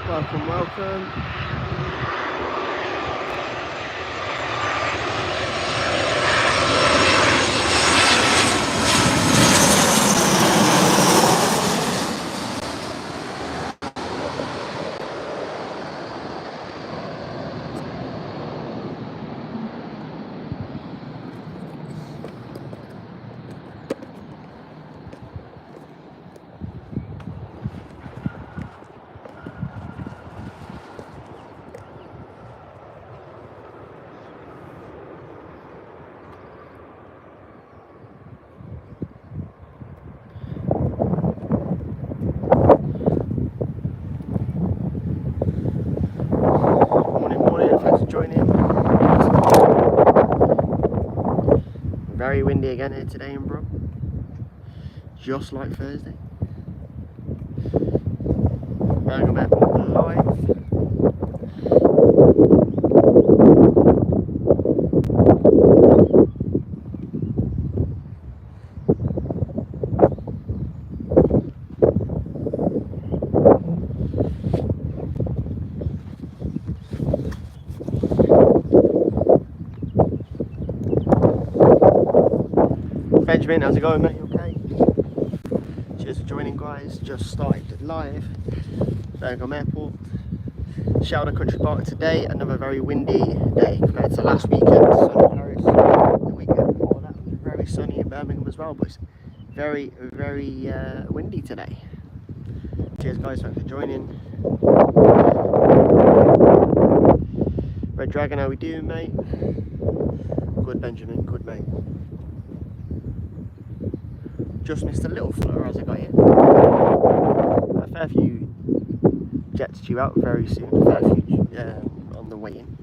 Welcome, welcome. Very windy again here today in Brum, just like Thursday. Birmingham Airport live. Benjamin, how's it going, mate? You okay? Cheers for joining, guys. Just started live. Birmingham Airport. Shout out Country Park today. Another very windy day compared to last weekend. Sunny in Paris. The weekend before that was very sunny in Birmingham as well, but it's very, very windy today. Cheers, guys. Thanks for joining. Red Dragon, how we doing, mate? Good, Benjamin. Good, mate. Just missed a little flutter as I got here. A fair few jets due out very soon. A fair few on the way in.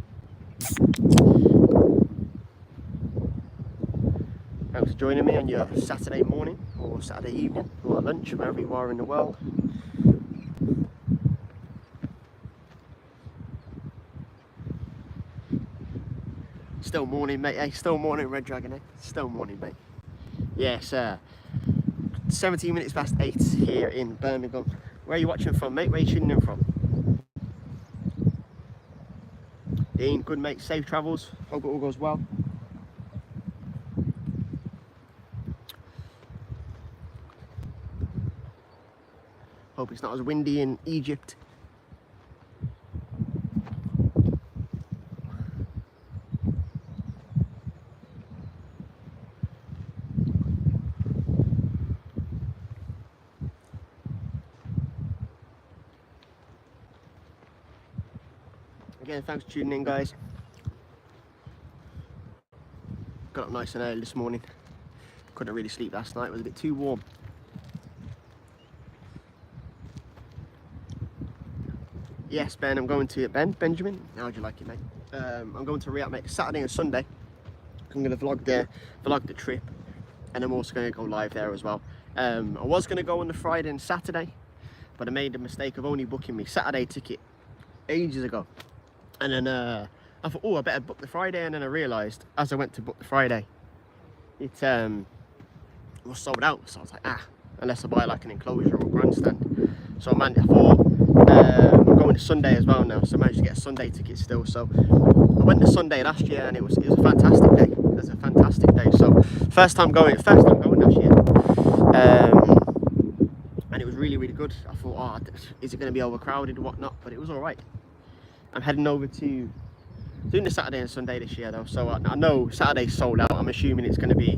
Thanks for joining me on your Saturday morning or Saturday evening or at lunch, wherever you are in the world. Still morning, mate. Hey, still morning, Red Dragon. Eh? Still morning, mate. Yes, 17 minutes past 8 here in Birmingham. Where are you watching from, mate? Where are you tuning in from? Dean, good, mate. Safe travels. Hope it all goes well. Hope it's not as windy in Egypt. Again, thanks for tuning in, guys. Got up nice and early this morning. Couldn't really sleep last night, it was a bit too warm. Yes, Ben, I'm going to Benjamin. How'd you like it, mate? I'm going to Riyadh, mate, Saturday and Sunday. I'm going to vlog the trip, and I'm also going to go live there as well. I was going to go on the Friday and Saturday, but I made the mistake of only booking my Saturday ticket ages ago. And then I thought, oh, I better book the Friday, and then I realised as I went to book the Friday, it was sold out. So I was like, unless I buy like an enclosure or grandstand. So I thought, I'm going to Sunday as well now, so I managed to get a Sunday ticket still. So I went to Sunday last year, and it was a fantastic day. It was a fantastic day. So first time going last year, and it was really, really good. I thought, oh, is it going to be overcrowded or whatnot? But it was all right. I'm heading over to doing the Saturday and Sunday this year though, so I know Saturday's sold out. I'm assuming it's going to be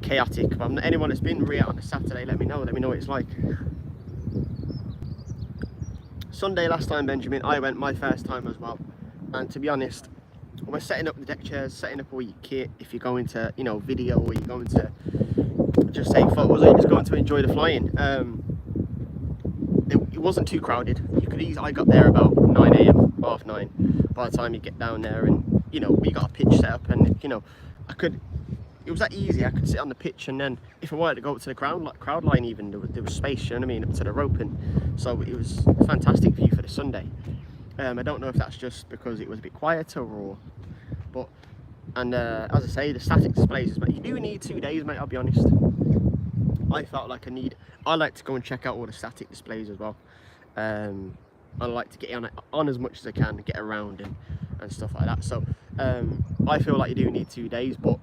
chaotic, but anyone that's been Riyadh on a Saturday, let me know what it's like. Sunday last time, Benjamin, I went my first time as well, and to be honest, when we're setting up the deck chairs, setting up all your kit, if you're going to, you know, video, or you're going to just take photos, or you're just going to enjoy the flying, it wasn't too crowded. You could easily, I got there about 9 AM, 9:30. By the time you get down there, and you know, we got a pitch set up, and you know, it was that easy. I could sit on the pitch, and then if I wanted to go up to the crowd line, even there was space, you know what I mean, up to the roping. So it was a fantastic view for the Sunday. I don't know if that's just because it was a bit quieter, but as I say, the static displays, but you do need 2 days, mate. I'll be honest. I felt like I like to go and check out all the static displays as well. I like to get on as much as I can, get around and stuff like that. So I feel like you do need 2 days, but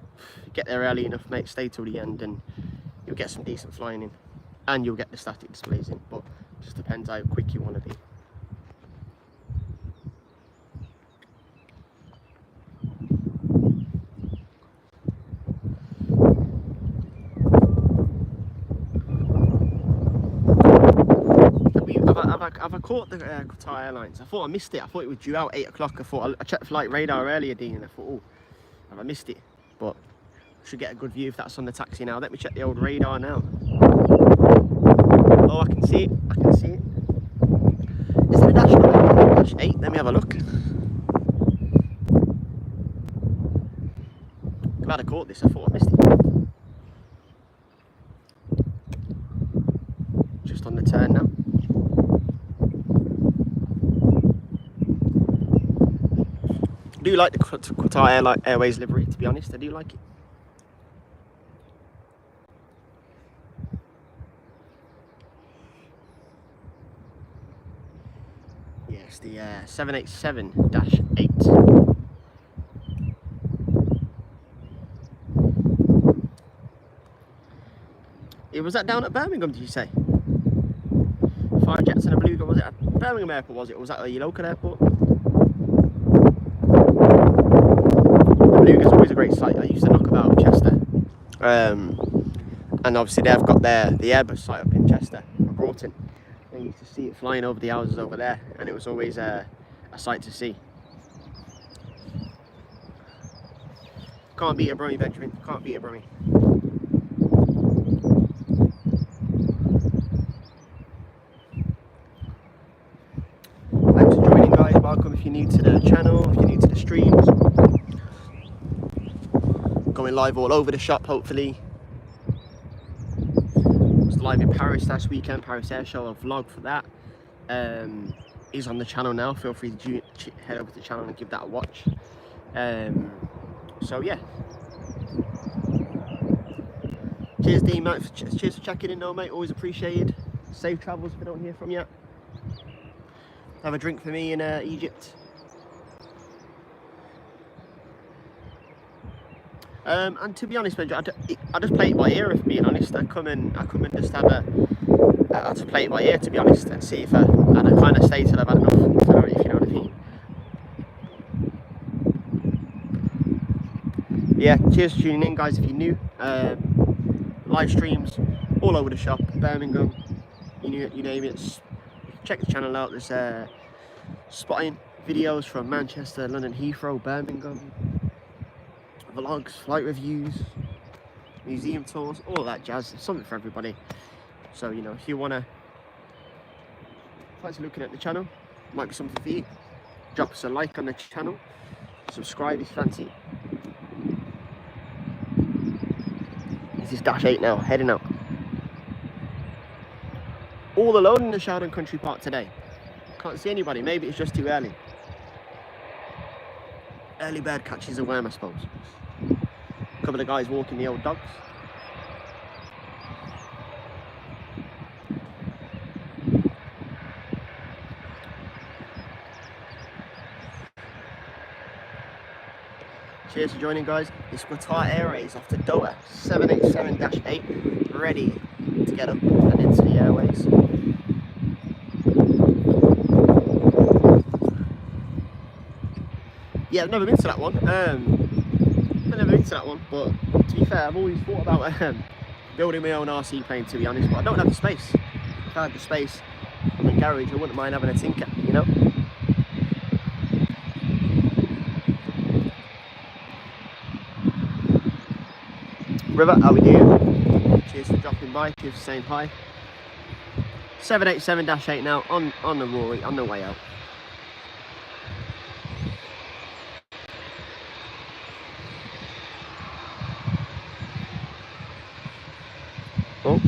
get there early enough, mate, stay till the end, and you'll get some decent flying in, and you'll get the static displays in, but it just depends how quick you want to be. Have I caught the Qatar Airlines? I thought I missed it. I thought it was due out 8 o'clock. I checked flight radar earlier, Dean, and I thought, oh, have I missed it? But I should get a good view if that's on the taxi now. Let me check the old radar now. Oh, I can see it. I can see it. Is it a dash 9? Dash 8? Let me have a look. Glad I caught this. I thought I missed it. Just on the turn now. I do like the Qatar Airways livery, to be honest. I do like it. Yes, the 787-8. Was that down at Birmingham, did you say? 5 jets and a blue. Was it at Birmingham airport, was it? Or was that a local airport? Beluga's always a great site. I used to knock about Chester, and obviously they've got the Airbus site up in Chester, Broughton. I used to see it flying over the houses over there, and it was always a sight to see. Can't beat a Brummie, Benjamin. Can't beat a Brummie. Thanks for joining, guys. Welcome if you're new to the channel, if you're new to the streams. Going live all over the shop, hopefully. Was live in Paris last weekend, Paris Air Show. A vlog for that is on the channel now. Feel free to head over to the channel and give that a watch. So yeah. Cheers, Dean, mate. Cheers for checking in, though, mate. Always appreciated. Safe travels if I don't hear from you. Have a drink for me in Egypt. And to be honest, I just play it by ear, if being honest. I come and just have I just play it by ear, to be honest, and see if I kind of stay till I've had enough, if you know what I mean. Yeah, cheers for tuning in, guys, if you're new. Live streams all over the shop, Birmingham, you name it. Check the channel out. There's spotting videos from Manchester, London Heathrow, Birmingham. Vlogs, flight reviews, museum tours, all that jazz. There's something for everybody. So, you know, if you fancy looking at the channel, might be something for you. Drop us a like on the channel, subscribe if you fancy. This is Dash 8 now, heading out. All alone in the Sheldon Country Park today. Can't see anybody, maybe it's just too early. Early bird catches a worm, I suppose. A couple of guys walking the old dogs. Cheers for joining, guys. It's Qatar Airways off to Doha, 787-8, ready to get up and into the airways. Yeah, I've never been to that one. But to be fair, I've always thought about building my own RC plane, to be honest, but I don't have the space. If I had the space in the garage, I wouldn't mind having a tinker, you know? River, how we doing? Cheers for dropping by, cheers for saying hi. 787-8 now on the Rory, on the way out. Oh.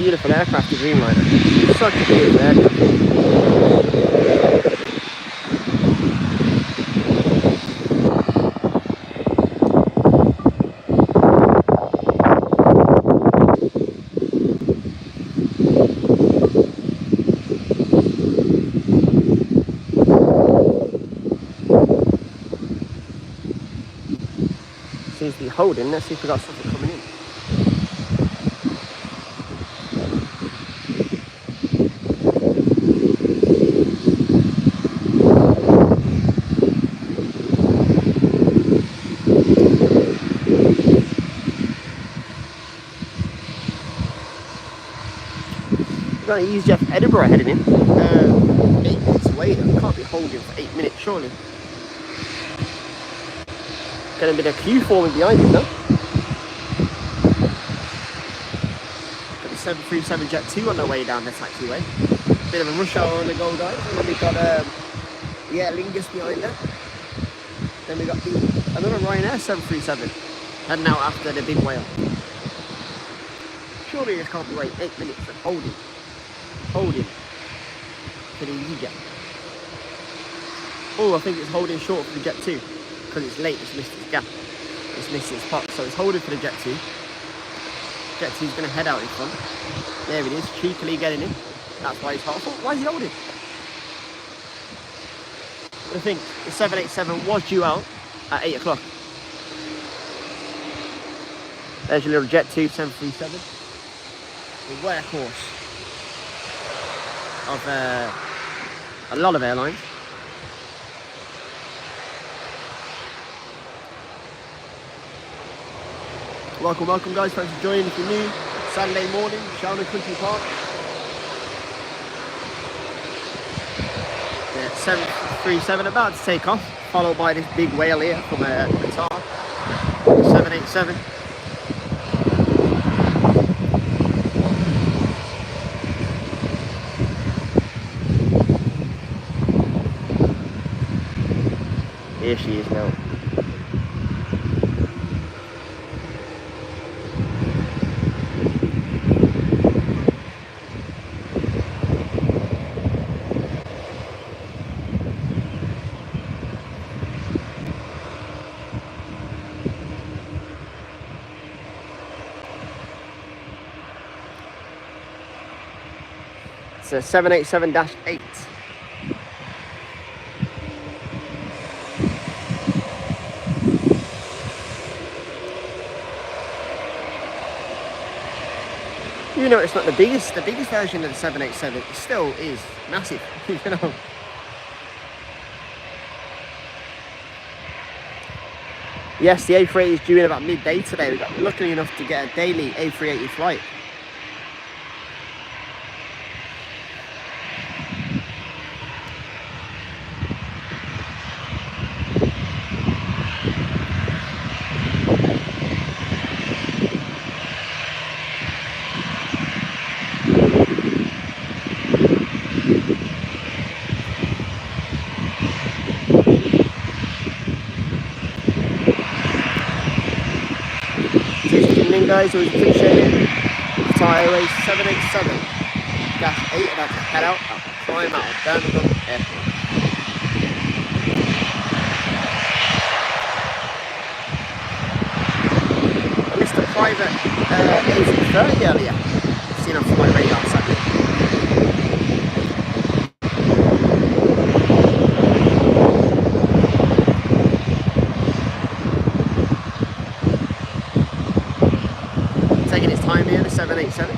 beautiful aircraft, the Dreamliner. Such a beautiful aircraft. Seems to be holding. Let's see if we got something coming in. We've got an EasyJet Edinburgh heading in. 8 minutes away. Though. Can't be holding for 8 minutes, surely. Going to be the queue forming behind him, though. Got the 737 Jet 2 on the way down the taxiway. Bit of a rush hour on the go, guys. And then we got the Aer Lingus behind there. Then we got another Ryanair 737 heading out after the big whale. Surely this can't be waiting 8 minutes and holding for the EasyJet. Oh, I think it's holding short for the Jet 2 because it's late. It's missed its gap. It's missed its pot, so it's holding for the Jet 2. Jet 2 is going to head out in front. There it is, cheekily getting in. That's why it's hot. Why is he holding? I think the 787 was due out at 8 o'clock. There's your little Jet 2 737. The workhorse of a lot of airlines. Welcome guys, thanks for joining if you're new. Saturday morning, Sheldon Country Park. Yeah, 737 about to take off, followed by this big whale here from Qatar. 787. Here she is now. It's a 787-8. You know, it's not the biggest version of the 787. It still is massive, you know. Yes, the A380 is due in about midday today. We got lucky enough to get a daily A380 flight. Guys, always appreciate it. Qatar Airways 787-8 about to head out. I'll climb out of Birmingham Airport. I missed a private A330 earlier. Seen off my radar Saturday. Taking its time here, the 787.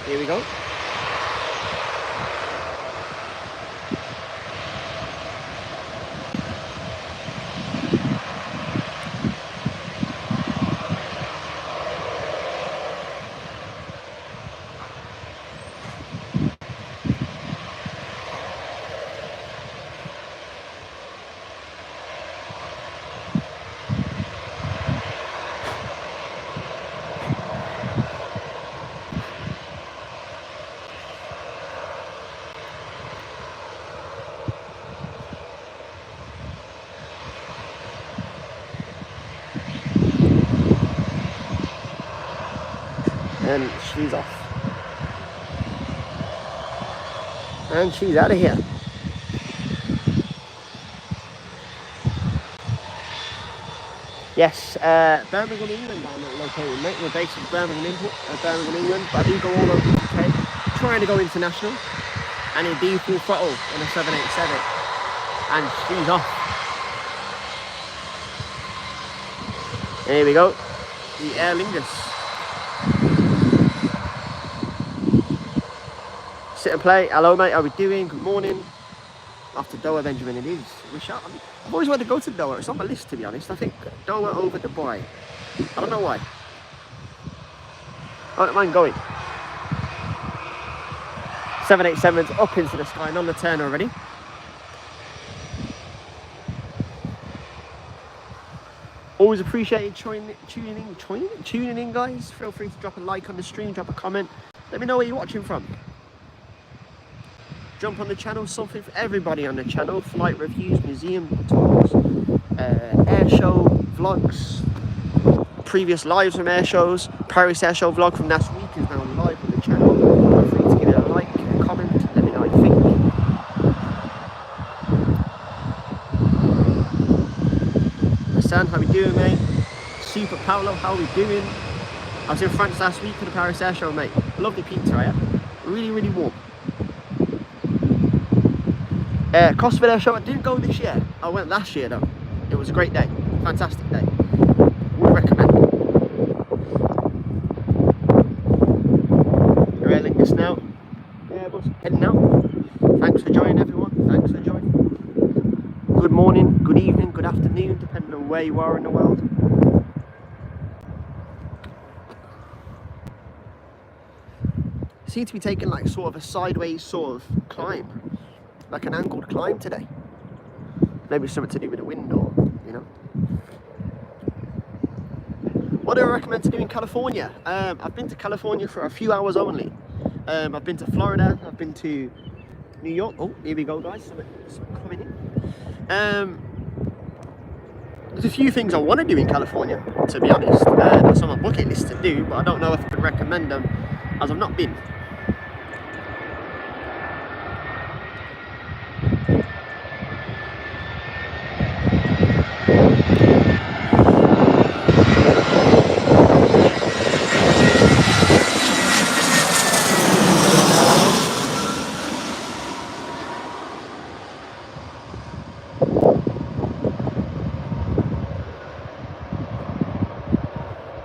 Here we go. And she's off. And she's out of here. Yes, Birmingham, England, I'm located, mate. We're based in Birmingham, England, but I do go all over the UK, trying to go international, and indeed full throttle on a 787, and she's off. Here we go, the Aer Lingus. Sit and play. Hello, mate. How we doing? Good morning. After Doha, Benjamin, it is. I've always wanted to go to Doha. It's on my list, to be honest. I think Doha over Dubai. I don't know why. I don't mind going. 787's up into the sky and on the turn already. Always appreciate tuning in, guys. Feel free to drop a like on the stream, drop a comment. Let me know where you're watching from. Jump on the channel, something for everybody on the channel. Flight reviews, museum tours, air show vlogs, previous lives from air shows. Paris air show vlog from last week is now live on the channel. Feel free to give it a like, a comment, let me know what you think. Hassan, how we doing, mate? Super Paolo, how we doing? I was in France last week for the Paris air show, mate. Lovely pizza, yeah? Really, really warm. Kosovo Air Show, I didn't go this year. I went last year though. It was a great day. Fantastic day. Would recommend. You're ailing this now. Airbus heading out. Thanks for joining, everyone. Thanks for joining. Good morning, good evening, good afternoon, depending on where you are in the world. Seem to be taking like sort of a sideways sort of climb. Like an angled climb today. Maybe something to do with the wind or, you know. What do I recommend to do in California? I've been to California for a few hours only. I've been to Florida, I've been to New York. Oh, here we go, guys. Something coming in. There's a few things I want to do in California, to be honest. That's on my bucket list to do, but I don't know if I could recommend them as I've not been.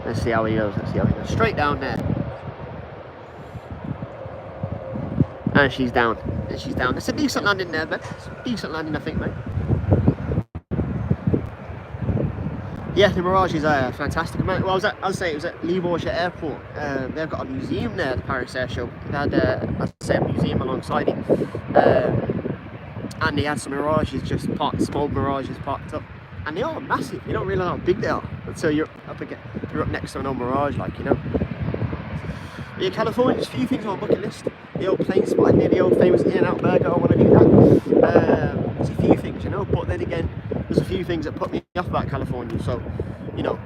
Let's see how he goes. Let's see how he goes. Straight down there. And she's down. And she's down. It's a decent landing there, but it's a decent landing, I think, mate. Yeah, the Mirage is fantastic. Well, I'd say it was at Limoges Airport. They've got a museum there, the Paris Air Show. They had, I'd say, a museum alongside it. And they had some Mirages just parked, small Mirages parked up. And they are massive. You don't realise how big they are until you're up next to an old Mirage, like, you know. But yeah, California, there's a few things on my bucket list. The old plane spot near the old famous In-N-Out Burger, I want to do that. There's a few things, you know, but then again, there's a few things that put me off about California. So, you know,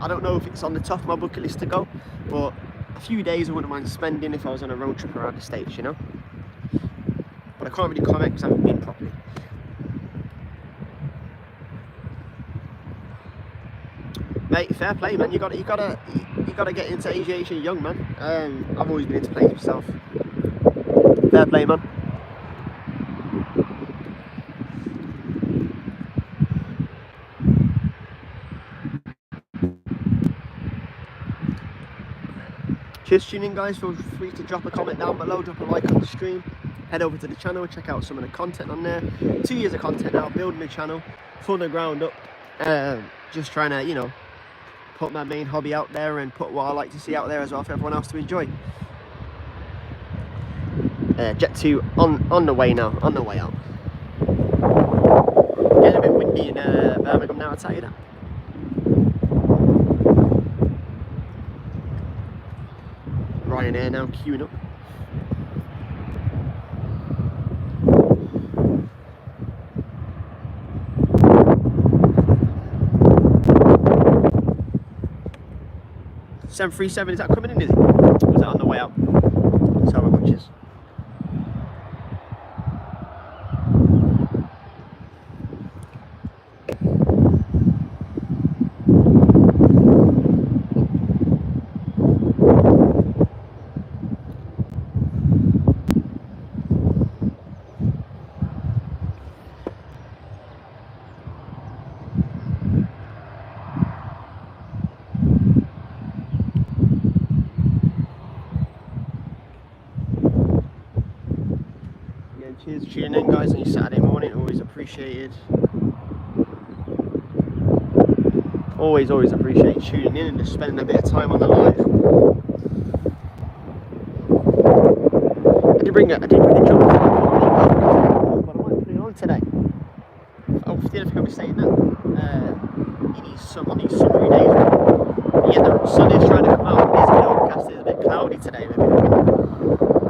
I don't know if it's on the top of my bucket list to go, but a few days I wouldn't mind spending if I was on a road trip around the States, you know. But I can't really comment because I haven't been properly. Mate, fair play, man. You gotta get into aviation young, man. I've always been into planes myself. Fair play, man. Cheers for tuning in, guys. Feel free to drop a comment down below, drop a like on the stream. Head over to the channel, check out some of the content on there. 2 years of content now, building the channel from the ground up. Just trying to, you know, put my main hobby out there and put what I like to see out there as well for everyone else to enjoy. Jet 2 on the way now, on the way out. Getting a bit windy in Birmingham now, I'll tell you that. Ryanair now queuing up. 737, is that coming in, is it? Or is that on the way out? Let's have a look, cheers. Cheers for tuning in, guys, on your Saturday morning. Always appreciated. Always appreciate tuning in and just spending a bit of time on the live. I did bring a jumper, but I might put it on today. Oh, I think I was saying that. On these summery days, yeah, the sun is trying to come out. It's a bit overcast. It's a bit cloudy today.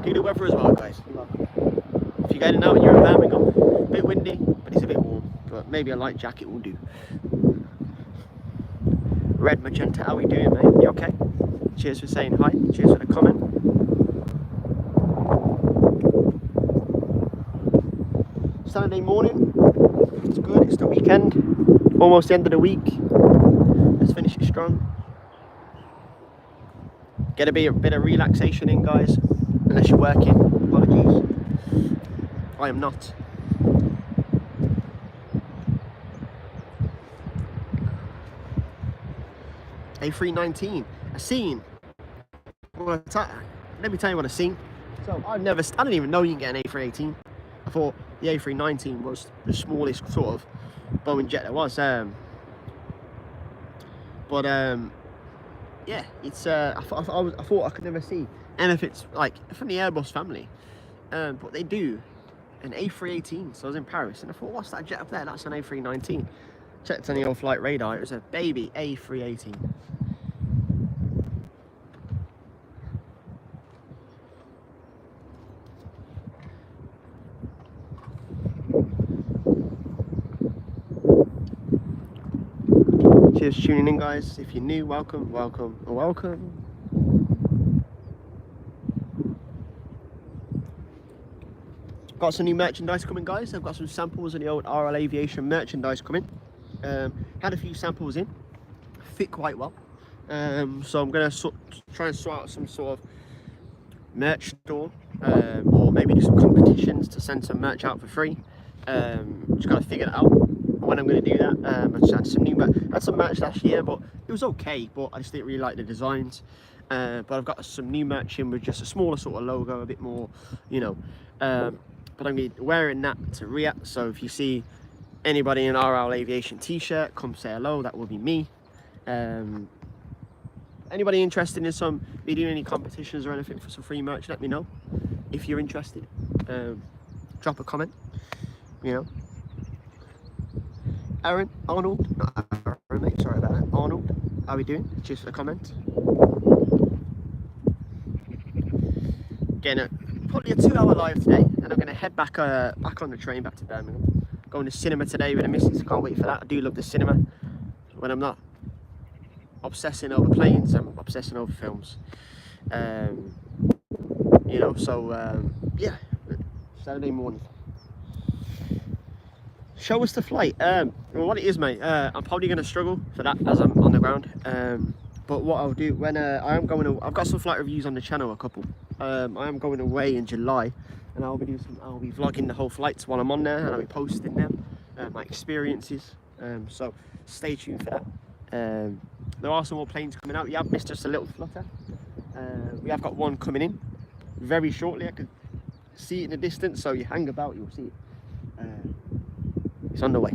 Do the weather as well, guys. If you're going out and you're in Birmingham, a bit windy, but it's a bit warm. But maybe a light jacket will do. Red Magenta, how we doing, mate? You okay? Cheers for saying hi. Cheers for the comment. Saturday morning. It's good. It's the weekend. Almost the end of the week. Let's finish it strong. Get a bit of relaxation in, guys. Unless you're working. Apologies. I am not. A319, a scene. Well, let me tell you what a scene. So I don't even know you can get an A318. I thought the A319 was the smallest sort of Boeing jet there was. Yeah, it's I thought I could never see. And if it's like from the Airbus family, but they do an A318. So I was in Paris and I thought, what's that jet up there? That's an A319. Checked on the old flight radar. It was a baby A318. Cheers for tuning in, guys. If you're new, welcome. Got some new merchandise coming, guys. I've got some samples of the old RLAVIAtion merchandise coming. Had a few samples in, fit quite well. So I'm gonna try and sort out some sort of merch store, or maybe do some competitions to send some merch out for free. Just gotta figure that out when I'm gonna do that. I just had some merch last year, but it was okay. But I just didn't really like the designs. But I've got some new merch in with just a smaller sort of logo, a bit more, you know. But I'm gonna be wearing that to react. So if you see anybody in RLAVIAtion t-shirt, come say hello. That will be me. Anybody interested in me doing any competitions or anything for some free merch, let me know. If you're interested, drop a comment. You know, Arnold, not Aaron, mate, sorry about that. Arnold, how are we doing? Cheers for the comment. Getting probably a 2-hour live today, and I'm going to head back on the train back to Birmingham. Going to cinema today with the missus. Can't wait for that. I do love the cinema. When I'm not obsessing over planes, I'm obsessing over films. You know, so yeah, Saturday morning. Show us the flight. Well, what it is, mate, I'm probably going to struggle for that as I'm on the ground. But what I'll do when I am going to, I've got some flight reviews on the channel, a couple. I am going away in July, and I'll be vlogging the whole flights while I'm on there, and I'll be posting them, my experiences. So stay tuned for that. There are some more planes coming out. You have missed just a little flutter. We have got one coming in very shortly. I can see it in the distance, so you hang about, you'll see it. It's on the way.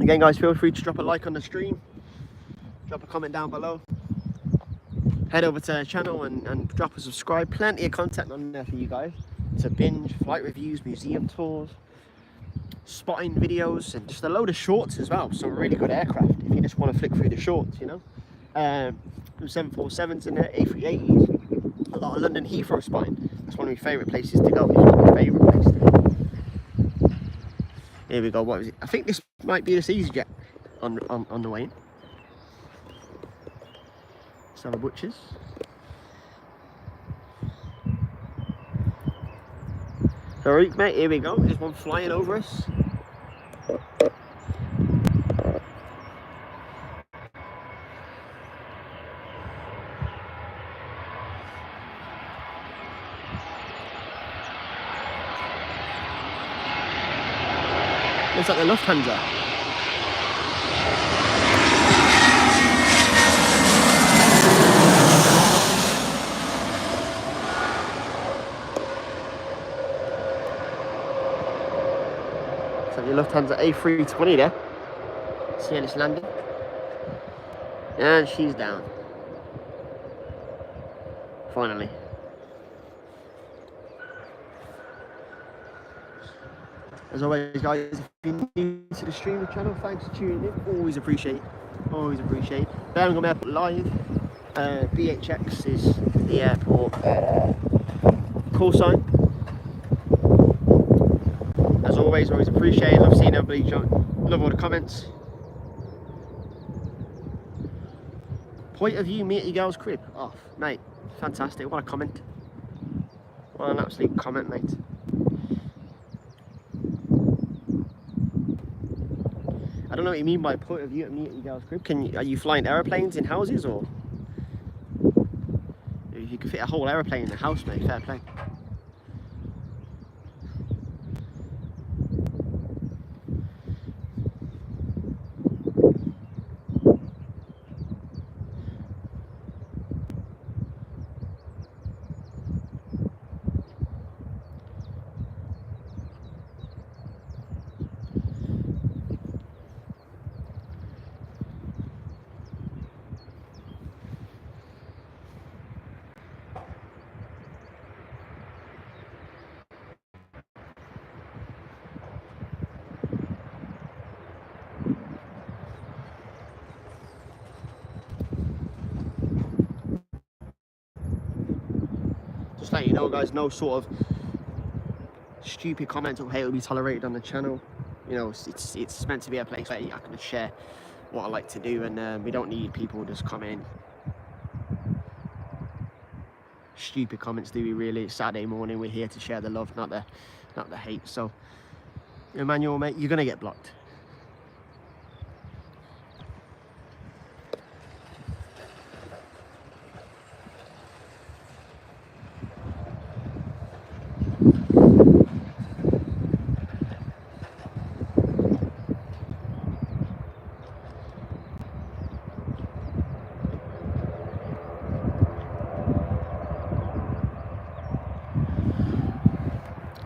Again, guys, feel free to drop a like on the stream, drop a comment down below, head over to the channel and drop a subscribe. Plenty of content on there for you guys to binge, flight reviews, museum tours, spotting videos and just a load of shorts as well. Some really good aircraft if you just want to flick through the shorts, you know. 747s and A380s. A lot of London Heathrow spotting. That's one of my favourite places to go. If not my favourite place to go. Here we go. What is it? I think this might be this EasyJet on the way in. Let's have a butchers. Alright mate, here we go. There's one flying over us. Looks like the Lufthansa. So the Lufthansa A320 there. See how it's landing. And she's down. Finally. As always, guys, if you're new to the streaming channel, thanks for tuning in. Always appreciate it. Always appreciate it. Birmingham Airport live. BHX is the airport call sign. As always appreciate it. Love seeing everybody join. Love all the comments. Point of view, me at your girl's crib. Oh, mate, fantastic. What a comment. What an absolute comment, mate. I don't know what you mean by point of view at me at your girl's crib. Are you flying aeroplanes in houses, or if you could fit a whole aeroplane in the house, mate, fair play. Just let you know, guys, no sort of stupid comments or hate will be tolerated on the channel. You know, it's meant to be a place where I can share what I like to do, and we don't need people just coming stupid comments, do we really? It's Saturday morning, we're here to share the love, not the hate. So, Emmanuel, mate, you're gonna get blocked.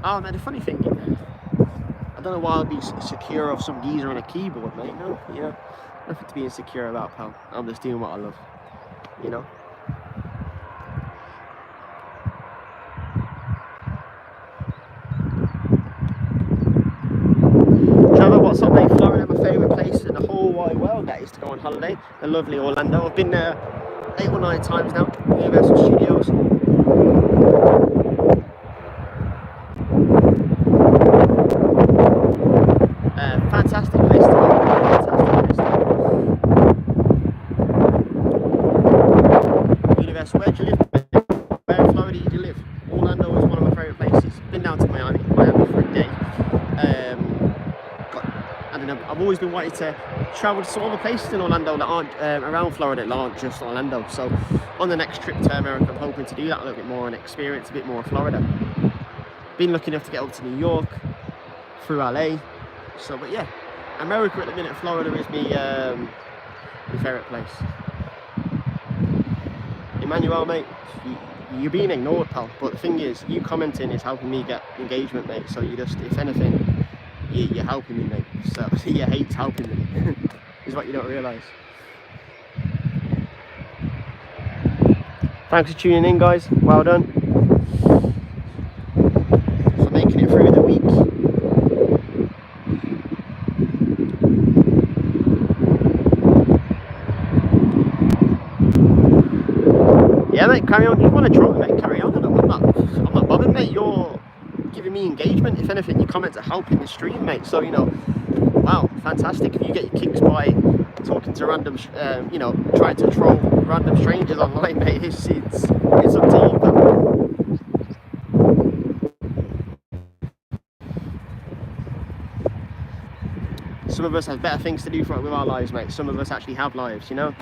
Oh man, the funny thing, I don't know why I'd be secure of some geezer on a keyboard, mate. No, you know, nothing to be insecure about, pal. I'm just doing what I love, you know. Trevor, what's up, mate? Florida, my favourite place in the whole wide world, that is to go on holiday. The lovely Orlando. I've been there 8 or 9 times now. Universal Studios. Fantastic place to go. Fantastic place to go. Universal, where do you live? Where in Florida do you live? Orlando is one of my favourite places. Been down to Miami for a day. I don't know, I've always been wanting to travel to some other places in Orlando that aren't around Florida, that aren't just Orlando. So on the next trip to America, I'm hoping to do that a little bit more and experience a bit more of Florida. Been lucky enough to get over to New York through LA. So, but yeah, America at the minute, Florida is my favourite place. Emmanuel, mate, you're being ignored, pal. But the thing is, you commenting is helping me get engagement, mate. So you just, if anything, you're helping me, mate. So your hate's helping me, is what you don't realise. Thanks for tuning in, guys. Well done. For making it through the week. carry on. You want to troll, mate? Carry on. I'm not bothered, mate. You're giving me engagement. If anything, your comments are helping the stream, mate. So, you know, wow, fantastic. If you get your kicks by talking to random, you know, trying to troll random strangers online, mate, it's up to you, but some of us have better things to do with our lives, mate. Some of us actually have lives, you know.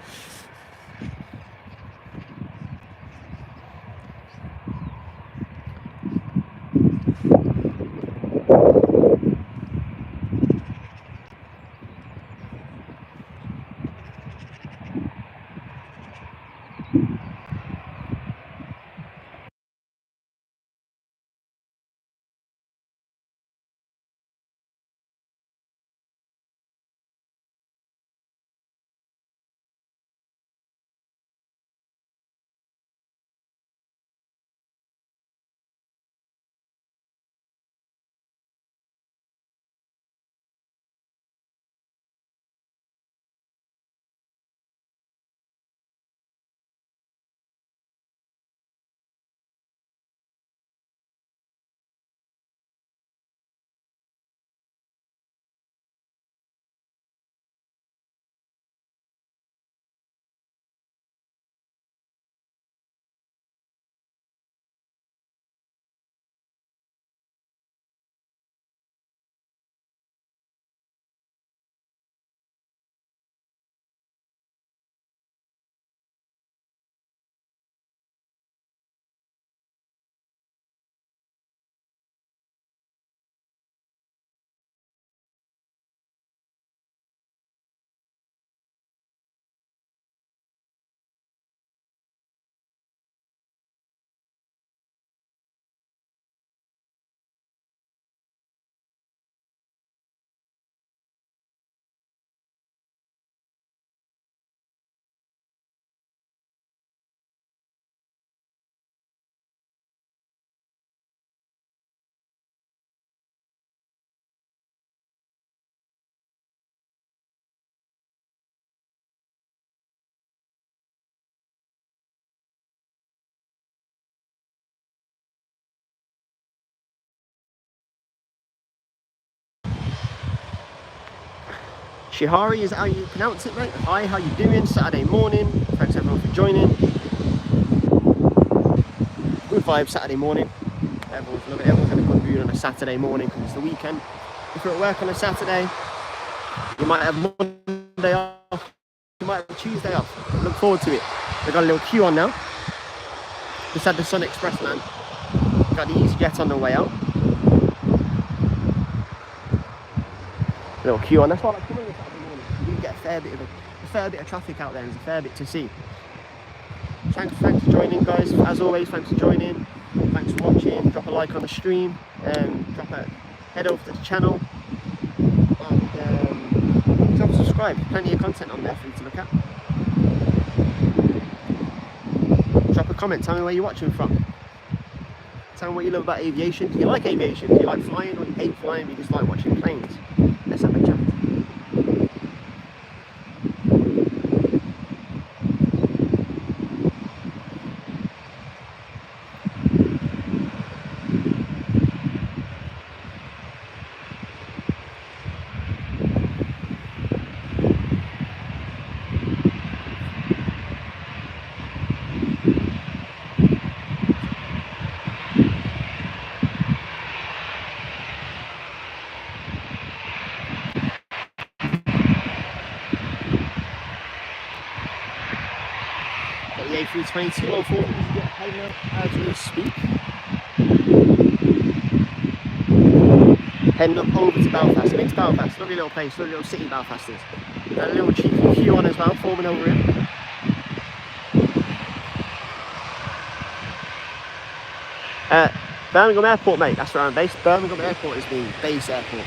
Shihari is how you pronounce it, mate. Hi, how you doing? Saturday morning. Thanks everyone for joining. Good vibe Saturday morning. Everyone's loving it. Everyone's having a good mood on a Saturday morning because it's the weekend. If you're at work on a Saturday, you might have Monday off. You might have a Tuesday off. Look forward to it. We've got a little queue on now. Just had the Sun Express, man. Got the EasyJet on the way out. A little queue on. That's why I like coming on Saturday morning. You do get a fair bit of traffic out there. There's a fair bit to see. Thanks for joining, guys. As always, thanks for joining. Thanks for watching. Drop a like on the stream. Head over to the channel and drop a subscribe. Plenty of content on there for you to look at. Drop a comment. Tell me where you're watching from. Tell me what you love about aviation. Do you like aviation? Do you like flying, or you hate flying? You just like watching planes? Let's have a chat. The A320 or 4 as we speak. Heading up over to Belfast. I'm into Belfast. Lovely little place, lovely little city Belfast is. Got a little cheeky queue on as well, forming over here. Birmingham Airport, mate, that's where I'm based. Birmingham Airport is the base airport.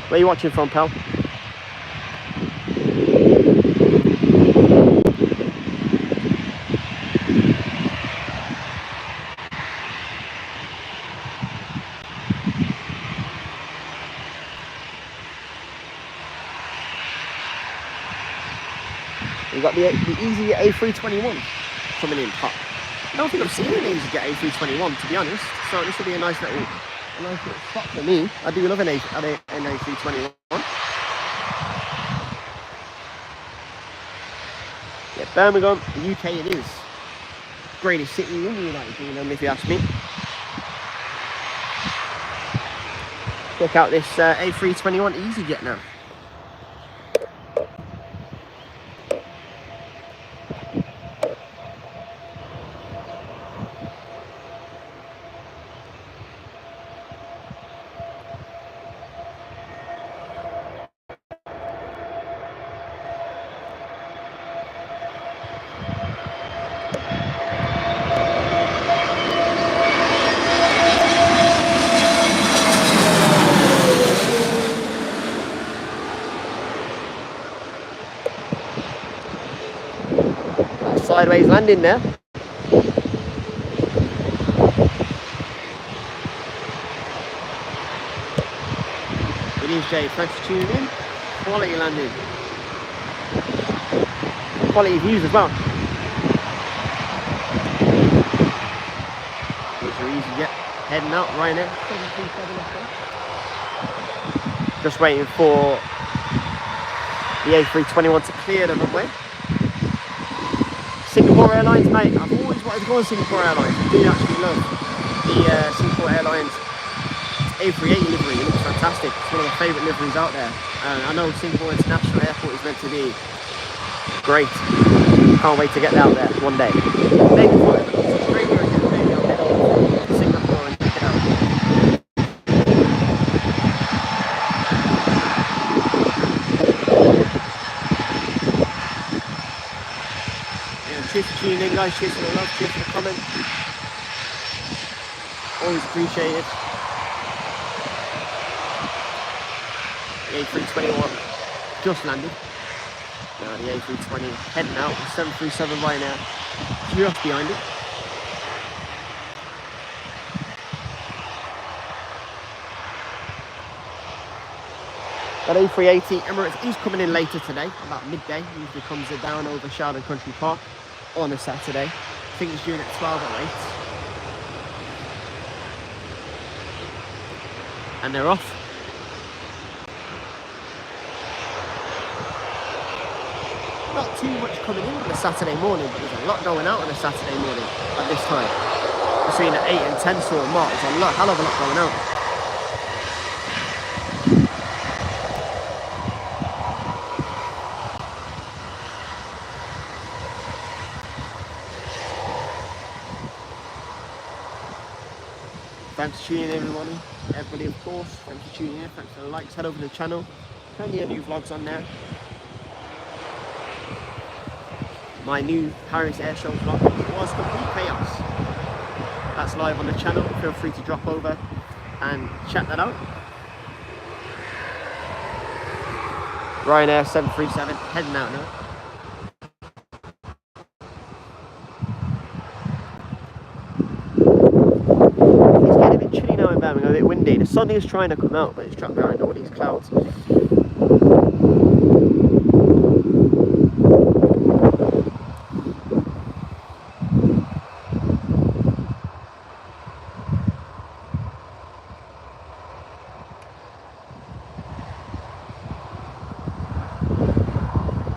Where are you watching from, pal? We've got the EasyJet A321 coming in hot. I don't think I've seen an EasyJet A321, to be honest. So this will be a nice little spot for me. I do love an A321. Yeah, Birmingham, the UK it is. Greatest city in the United Kingdom, if you ask me. Check out this A321 EasyJet now. Sideways landing there. It is Jay, thanks for tuning in. Quality landing. Quality views as well. Here's your EasyJet heading out right now. Just waiting for the A321 to clear the runway. Singapore Airlines, mate, I've always wanted to go on Singapore Airlines. I do actually love the Singapore Airlines A380 livery. It looks fantastic. It's one of my favourite liveries out there. I know Singapore International Airport is meant to be great. Can't wait to get out there one day. Maybe before I go to Australia again, maybe I'll head over to Singapore and check it out. Cheers for tuning in, guys. Cheers for the love, cheers for the comment. Always appreciated. The A321 just landed. Now the A320 heading out. The 737 right now, just behind it. That A380 Emirates is coming in later today, about midday. Usually comes down over Sheldon Country Park on a Saturday. I think it's due at 12 or 8. And they're off. Not too much coming in on a Saturday morning, but there's a lot going out on a Saturday morning at this time. Between the 8 and 10 sort of mark, there's a hell of a lot going out. Thanks for tuning in, everybody of course. Thanks for tuning in, thanks for the likes. Head over to the channel. Plenty of new vlogs on there. My new Paris Air Show vlog was complete chaos. That's live on the channel. Feel free to drop over and check that out. Ryanair 737 heading out now. Chilly now in Birmingham, a bit windy. The sun is trying to come out, but it's trapped behind all these clouds.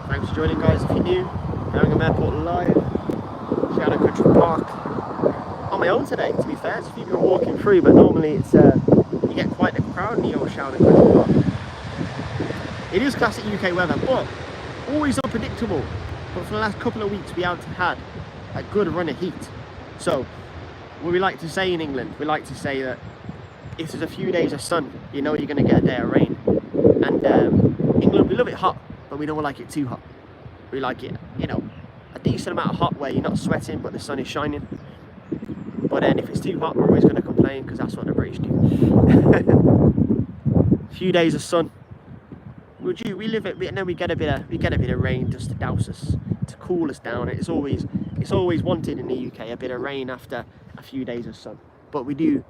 Thanks for joining, guys. If you're new, Birmingham Airport live, Sheldon Country Park. On my own today, to be fair. There's a few people walking through, but normally it's you get quite a crowd in the old Sheldon Country Park. It is classic UK weather, but always unpredictable. But for the last couple of weeks, we have had a good run of heat. So, what we like to say in England, we like to say that if there's a few days of sun, you know you're going to get a day of rain. And England, we love it hot, but we don't like it too hot. We like it, you know, a decent amount of hot where you're not sweating, but the sun is shining. But then if it's too hot, we're always going to complain, because that's what the British do. A few days of sun. We live it, and then we get a bit of rain just to douse us, to cool us down. It's always wanted in the UK, a bit of rain after a few days of sun. But we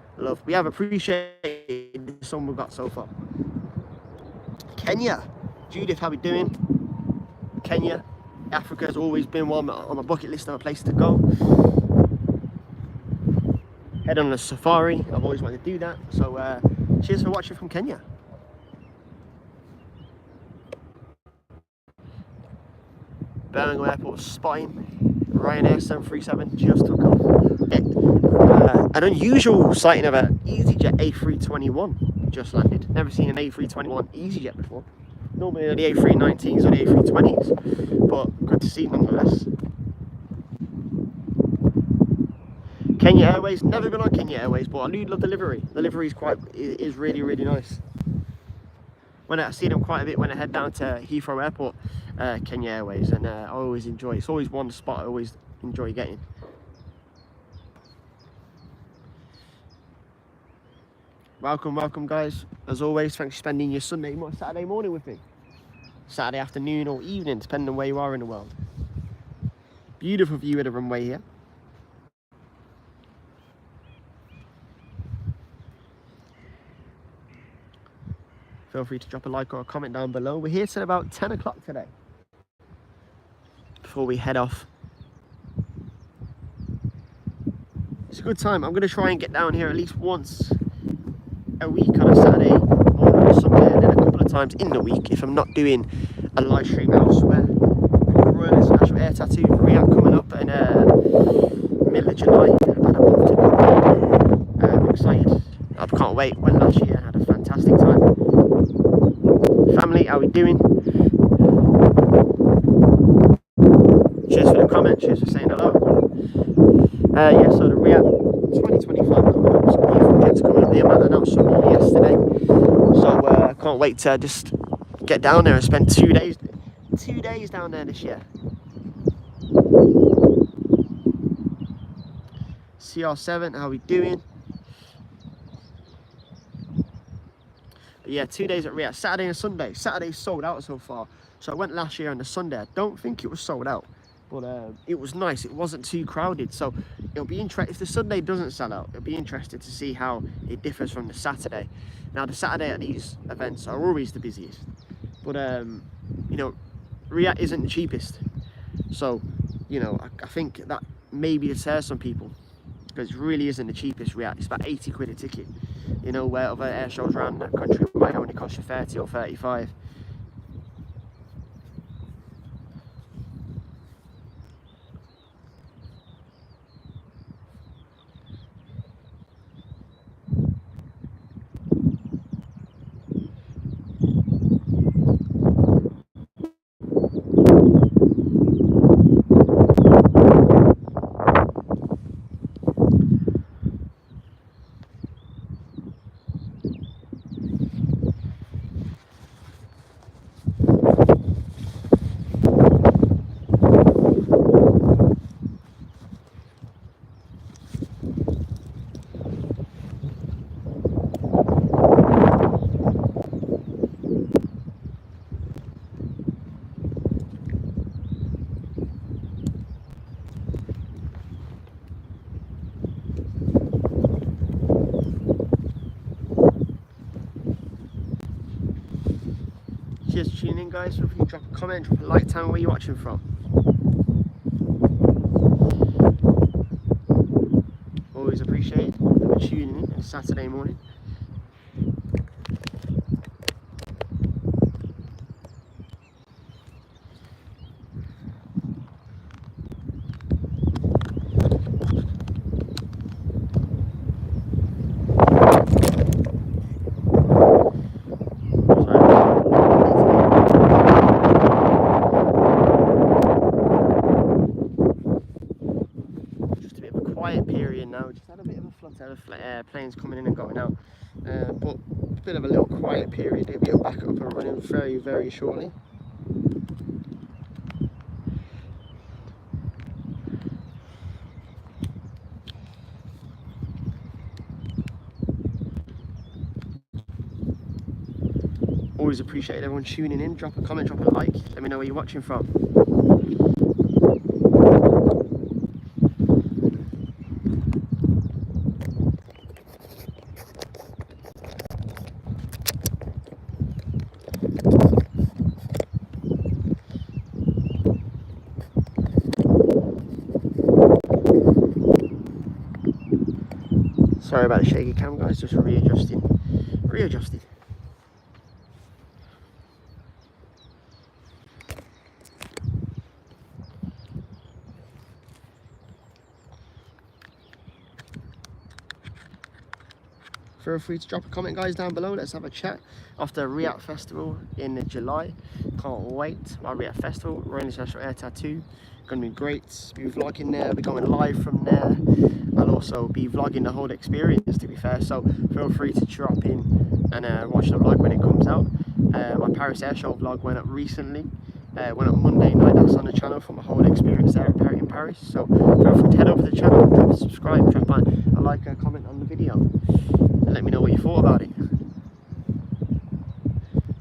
have appreciated the sun we've got so far. Kenya, Judith, how we doing? Kenya, Africa has always been one on my bucket list of a place to go. Head on a safari, I've always wanted to do that. So cheers for watching from Kenya. Birmingham Airport spotting. Ryanair 737 just took off. An unusual sighting of an EasyJet A321 just landed. Never seen an A321 EasyJet before. Normally the A319s or the A320s, but good to see nonetheless. Kenya Airways, never been on Kenya Airways, but I do love the livery. The livery is really, really nice. When I see them quite a bit when I head down to Heathrow Airport, Kenya Airways, and I always enjoy. It's always one spot I always enjoy getting. Welcome guys. As always, thanks for spending your Saturday morning with me. Saturday afternoon or evening, depending on where you are in the world. Beautiful view of the runway here. Feel free to drop a like or a comment down below. We're here till about 10 o'clock today, before we head off. It's a good time. I'm going to try and get down here at least once a week on a Saturday or Sunday, and then a couple of times in the week if I'm not doing a live stream elsewhere. We've got Royal International Air Tattoo Riyadh coming up in middle of July. About a month to go. I'm excited. I can't wait. Went last year, had a fantastic time. Family, how we doing? Cheers for the comment. Cheers for saying hello. Yeah, so the Riyadh 2025 coming up. Some beautiful jets coming up. The amount announced some more yesterday. So I can't wait to just get down there and spend 2 days. 2 days down there this year. CR7, how we doing? But yeah, 2 days at Riyadh, Saturday and Sunday. Saturday's sold out so far. So I went last year on the Sunday. I don't think it was sold out, but it was nice. It wasn't too crowded. So it'll be interesting if the Sunday doesn't sell out. It'll be interesting to see how it differs from the Saturday. Now the Saturday at these events are always the busiest, but you know, Riyadh isn't the cheapest. So you know, I think that maybe deters some people, because it really isn't the cheapest Riyadh. It's about 80 quid a ticket. You know, where other air shows around the country might only cost you 30 or 35. Cheers for tuning in, guys. So if you can drop a comment, drop a like, tell me where you're watching from. Always appreciate it for tuning in on a Saturday morning. Planes coming in and going out, but a bit of a little quiet period. It'll be back up and running very, very shortly. Always appreciate everyone tuning in. Drop a comment, drop a like, let me know where you're watching from. Sorry about the shaky cam, guys, just readjusting. Feel free to drop a comment, guys, down below. Let's have a chat after RLAVIATION Festival in July. Can't wait. My RLAVIATION Festival, Royal International Air Tattoo. Gonna be great. Be vlogging there, be going live from there. I'll also be vlogging the whole experience, to be fair. So feel free to drop in and watch the vlog when it comes out. My Paris Air Show vlog went up recently. Went up Monday night. That's on the channel for my whole experience there in Paris. So feel free to head over to the channel, drop a subscribe, drop a like, a comment on the video, and let me know what you thought about it.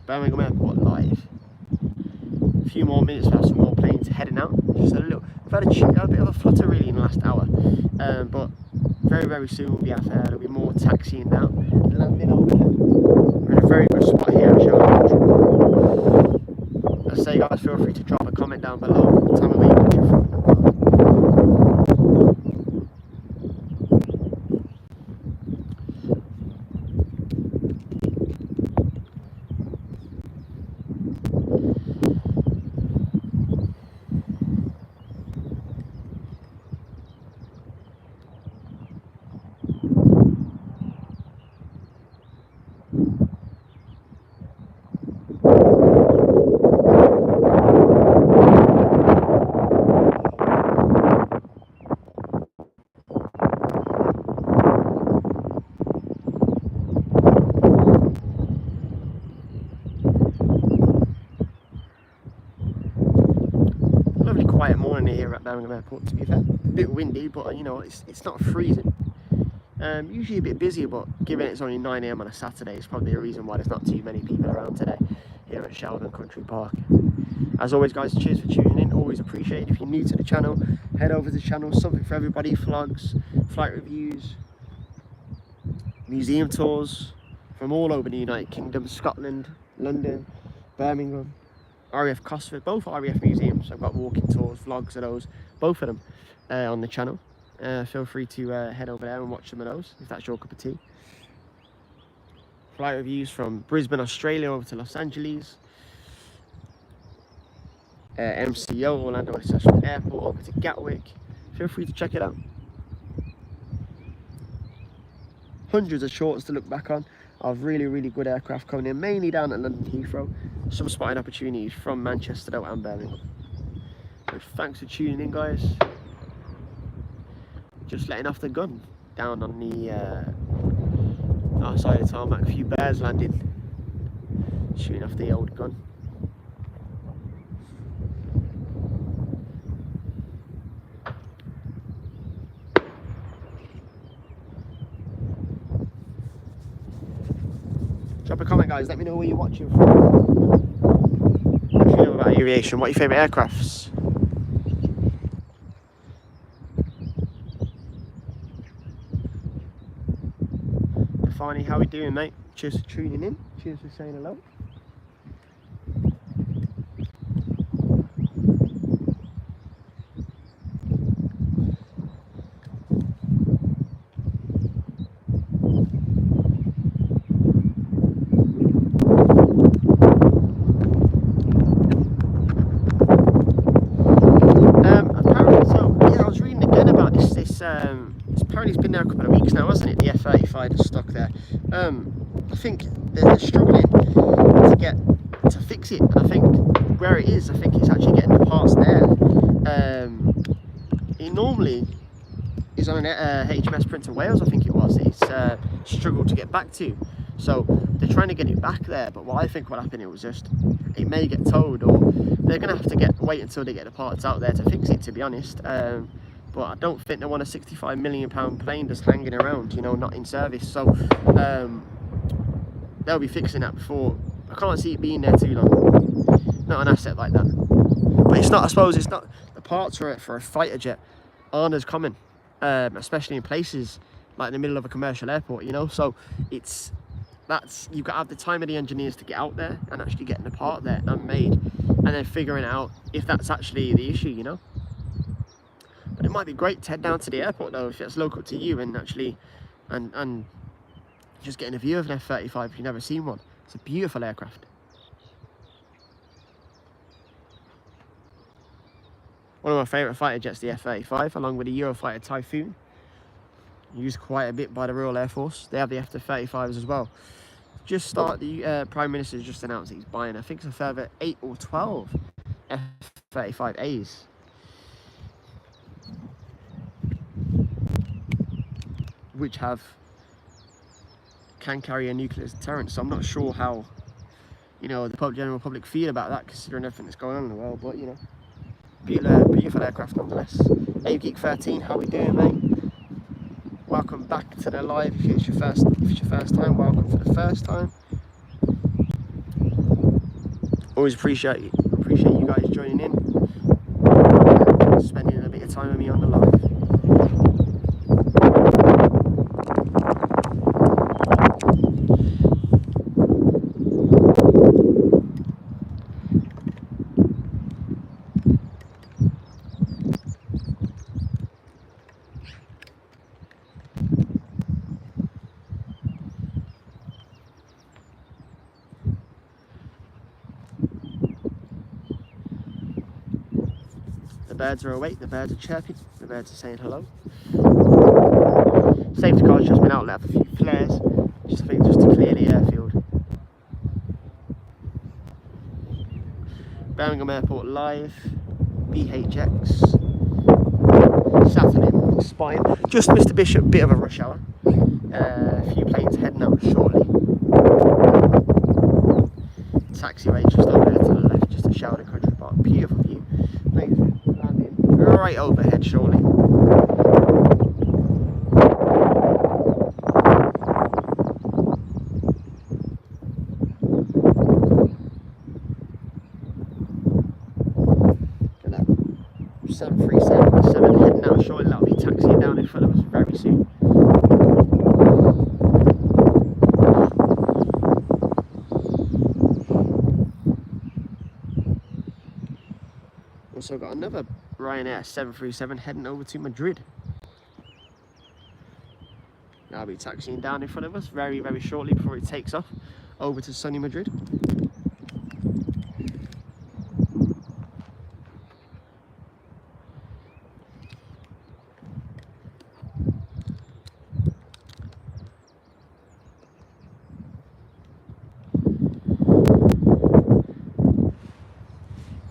Birmingham Airport live. A few more minutes, we have some more planes heading out. Just a little. We've had a bit of a flutter really in the last hour, but very soon we'll be out there. There'll be more taxiing down, landing over here. We're in a very good spot here at Charlotte. Let's say, guys, feel free to drop a comment down below. Tell me where you're watching from. Quiet morning here at Birmingham Airport, to be fair. A bit windy, but you know, it's not freezing. Usually a bit busier, but given it's only 9 AM on a Saturday, it's probably a reason why there's not too many people around today here at Sheldon Country Park. As always, guys, cheers for tuning in. Always appreciate it. If you're new to the channel, head over to the channel. Something for everybody: vlogs, flight reviews, museum tours from all over the United Kingdom, Scotland, London, Birmingham, RAF Cosford, both RAF museums. I've got walking tours, vlogs of those, both of them on the channel. Feel free to head over there and watch some of those if that's your cup of tea. Flight reviews from Brisbane, Australia over to Los Angeles, MCO, Orlando International Airport, over to Gatwick. Feel free to check it out. Hundreds of shorts to look back on of really good aircraft coming in, mainly down at London Heathrow. Some spotting opportunities from Manchester though and Birmingham. So thanks for tuning in, guys. Just letting off the gun down on the outside of the tarmac. A few bears landing, shooting off the old gun. Drop a comment, guys, let me know where you're watching from. What do you know about aviation? What are your favourite aircrafts? Defining, how we doing, mate? Cheers for tuning in. Cheers for saying hello. Apparently it's been there a couple of weeks now, hasn't it? The F-35 is stuck there. I think they're struggling to fix it. I think where it is, I think it's actually getting the parts there. It normally is on an HMS Prince of Wales, I think it was. It's struggled to get back to. So they're trying to get it back there, but what I think will happen, it may get towed, or they're going to have to wait until they get the parts out there to fix it, to be honest. But I don't think they want a £65 million plane just hanging around, you know, not in service. So they'll be fixing that before. I can't see it being there too long. Not an asset like that. But it's not, I suppose, it's not, the parts for a fighter jet aren't as common, especially in places like in the middle of a commercial airport, you know. So you've got to have the time of the engineers to get out there and actually getting the part there and made, and then figuring out if that's actually the issue, you know. But it might be great to head down to the airport though, if it's local to you, and actually and just getting a view of an F-35 if you've never seen one. It's a beautiful aircraft. One of my favourite fighter jets, the F-35, along with the Eurofighter Typhoon. Used quite a bit by the Royal Air Force. They have the F-35s as well. The Prime Minister's just announced he's buying, I think it's a further 8 or 12 F-35As. Which can carry a nuclear deterrent. So I'm not sure how, you know, the general public feel about that, considering everything that's going on in the world. But, you know, beautiful aircraft nonetheless. Geek 13, how we doing, mate? Welcome back to the live. If it's your first time, welcome for the first time. Always appreciate you guys joining in, spending a bit of time with me on the live. The birds are awake, the birds are chirping, the birds are saying hello. Safety car's just been out, let a few flares, just to clear the airfield. Birmingham Airport live, BHX, Saturday spine. Just Mr. Bishop, bit of a rush hour. A few planes heading out shortly. Taxiway just over there to the left, just a shower country park. Beautiful view. Planes landing right overhead shortly. Look at that. 737 heading out shortly. That'll be taxiing down in front of us very soon. Also got another Ryanair 737 heading over to Madrid. That'll be taxiing down in front of us very, very shortly before it takes off over to sunny Madrid.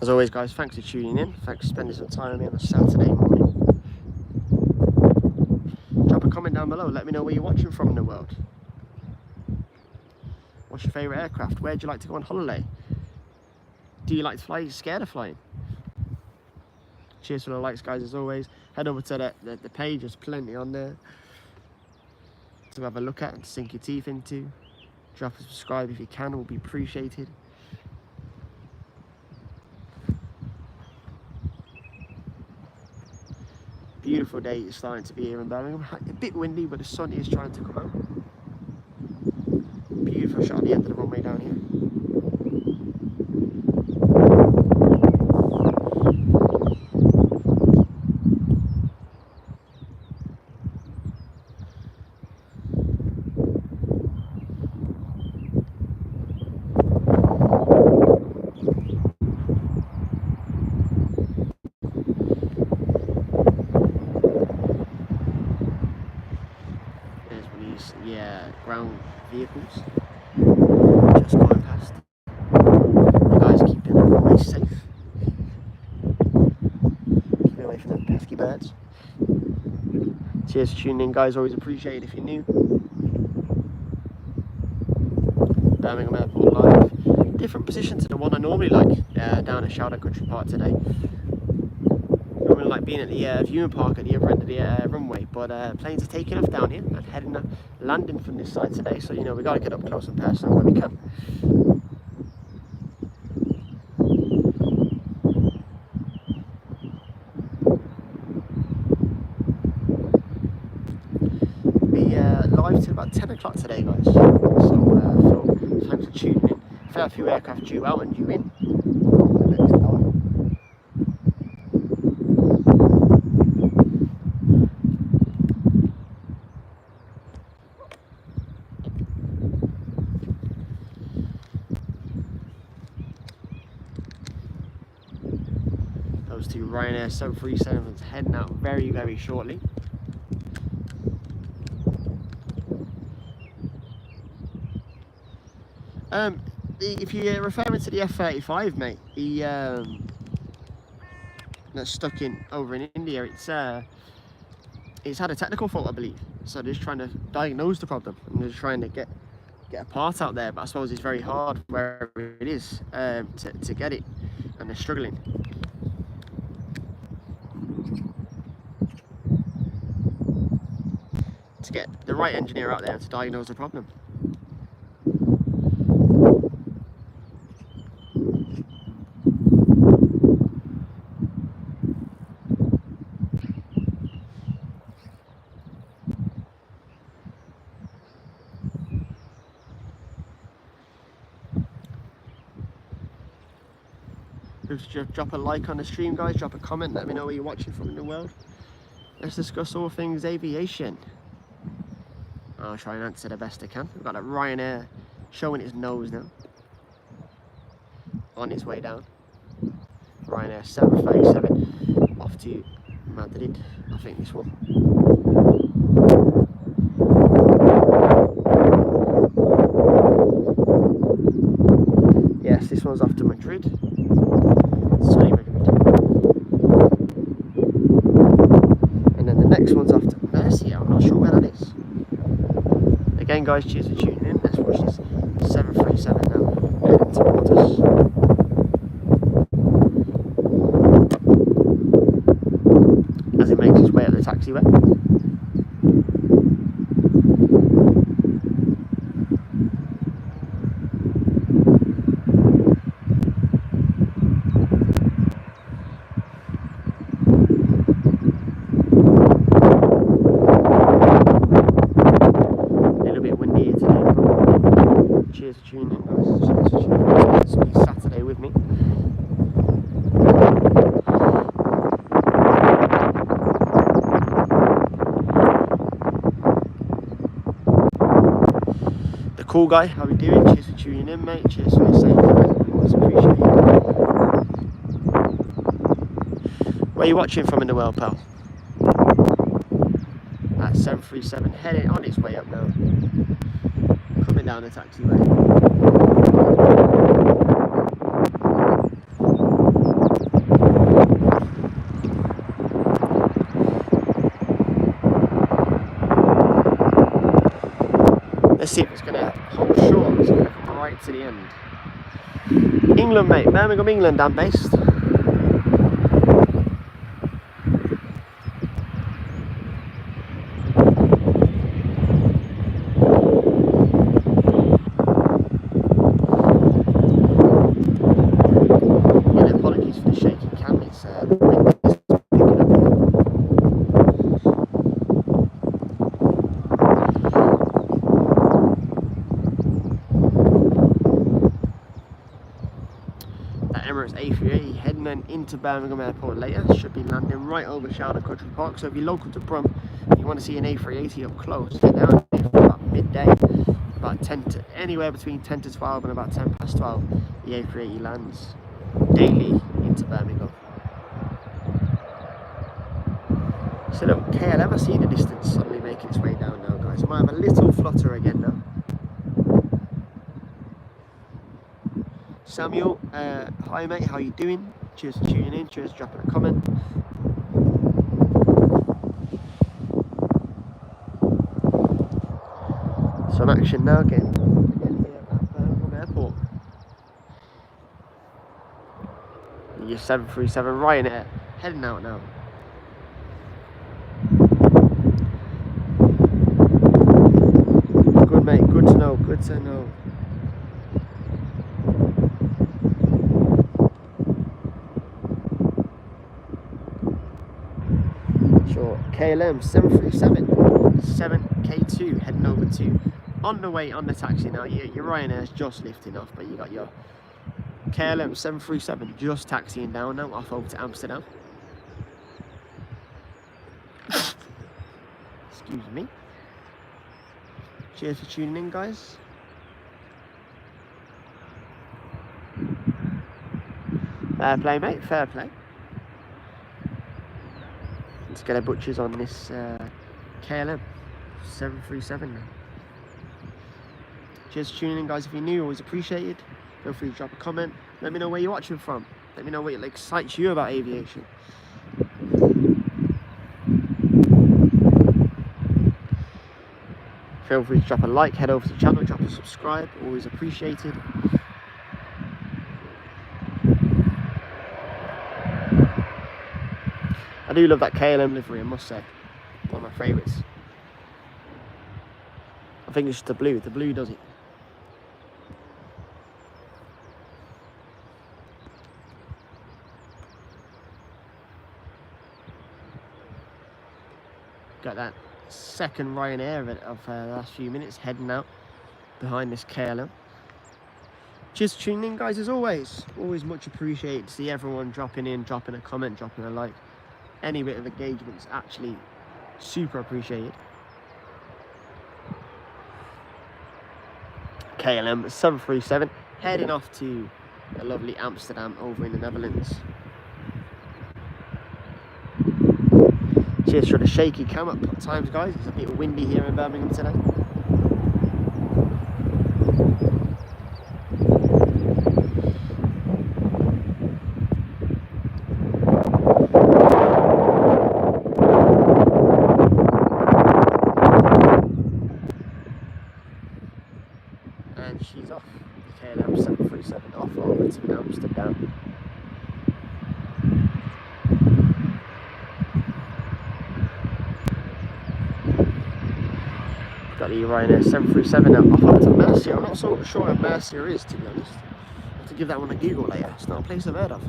As always, guys, thanks for tuning in. Thanks for spending some time with me on a Saturday morning. Drop a comment down below. Let me know where you're watching from in the world. What's your favourite aircraft? Where do you like to go on holiday? Do you like to fly? Are you scared of flying? Cheers for the likes, guys, as always. Head over to the page. There's plenty on there to have a look at and sink your teeth into. Drop a subscribe if you can. It will be appreciated. Beautiful day it's starting to be here in Birmingham. A bit windy, but the sun is trying to come out. Beautiful shot at the end of the runway down here. Ground vehicles just going past. You guys keeping the runway safe. Keeping away from the pesky birds. Cheers for tuning in, guys. Always appreciate it if you're new. Birmingham Airport live. Different position to the one I normally like down at Shouter Country Park today. Normally like being at the viewing park at the other end of the runway, but planes are taking off down here and heading up, landing from this side today, so you know we got to get up close and personal when we can. Be live till about 10 o'clock today, guys, so thanks for tuning in. Fair few aircraft due out and due in the next hour. to Ryanair 737s heading out very, very shortly. If you're referring to the F-35, mate, that's stuck in over in India, it's had a technical fault, I believe. So they're just trying to diagnose the problem, and they're just trying to get a part out there. But I suppose it's very hard wherever it is to get it, and they're struggling. To get the right engineer out there to diagnose the problem. Just drop a like on the stream, guys. Drop a comment. Let me know where you're watching from in the world. Let's discuss all things aviation. I'll try and answer the best I can. We've got a Ryanair showing its nose now. On its way down. Ryanair 737 off to Madrid. I think this one. Yes, this one's off to Madrid. Sunny Madrid. And then the next one's off to Murcia. I'm not sure where that is. Again, guys, cheers for tuning in. Let's watch this 737 now. Heading towards us. As it makes its way up the taxiway. Cheers for tuning in, guys. Cheers for tuning in. It's been Saturday with me. The cool guy, how we doing? Cheers for tuning in, mate. Cheers for your saying, mate. Always appreciate it. Where are you watching from in the world, pal? That 737 heading on its way up now. Coming down the taxiway. Let's see if it's going to hold short. It's going to come right to the end. England, mate. Birmingham, England, I'm based. A380 heading then into Birmingham Airport later. Should be landing right over Shelter Country Park. So if you're local to Brum, you want to see an A380 up close, get down here for about midday, about 10 to anywhere between 10 to 12 and about 10 past 12. The A380 lands daily into Birmingham. So look, KLM I see in the distance suddenly making its way down now, guys. I might have a little flutter again now. Samuel, hi mate, how you doing? Cheers for tuning in, cheers for dropping a comment. Some action now again here at Birmingham Airport. Your 737 Ryanair heading out now. Good mate, good to know, good to know. KLM 737 7K2 heading over to on the way on the taxi now. Your Ryanair's just lifting off, but you got your KLM 737 just taxiing down now off over to Amsterdam. Excuse me. Cheers for tuning in, guys. Fair play, mate, fair play. Let's get a butchers on this KLM 737 now. Cheers for tuning in, guys. If you're new, always appreciated. Feel free to drop a comment. Let me know where you're watching from. Let me know what excites you about aviation. Feel free to drop a like, head over to the channel, drop a subscribe. Always appreciated. I do love that KLM livery, I must say. One of my favourites. I think it's just the blue. The blue does it. Got that second Ryanair of the last few minutes heading out behind this KLM. Cheers for tuning in, guys, as always. Always much appreciated to see everyone dropping in, dropping a comment, dropping a like. Any bit of engagement is actually super appreciated. KLM 737 heading off to a lovely Amsterdam over in the Netherlands. Cheers for the shaky cam at times, guys. It's a bit windy here in Birmingham today. And she's off. KLM 737 off over to Amsterdam. Got the Ryanair 737 now off over to Mercia. I'm not so sure where Mercia is, to be honest. I'll have to give that one a Google later. It's not a place I've heard of.